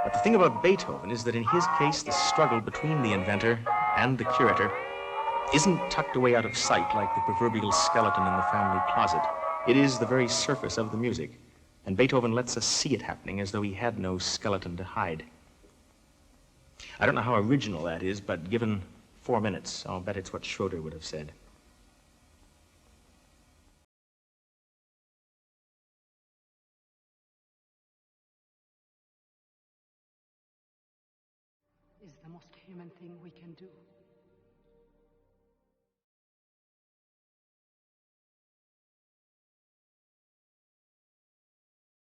But the thing about Beethoven is that in his case, the struggle between the inventor and the curator isn't tucked away out of sight like the proverbial skeleton in the family closet. It is the very surface of the music, and Beethoven lets us see it happening as though he had no skeleton to hide. I don't know how original that is, but given 4 minutes, I'll bet it's what Schroeder would have said. Is the most human thing we can do.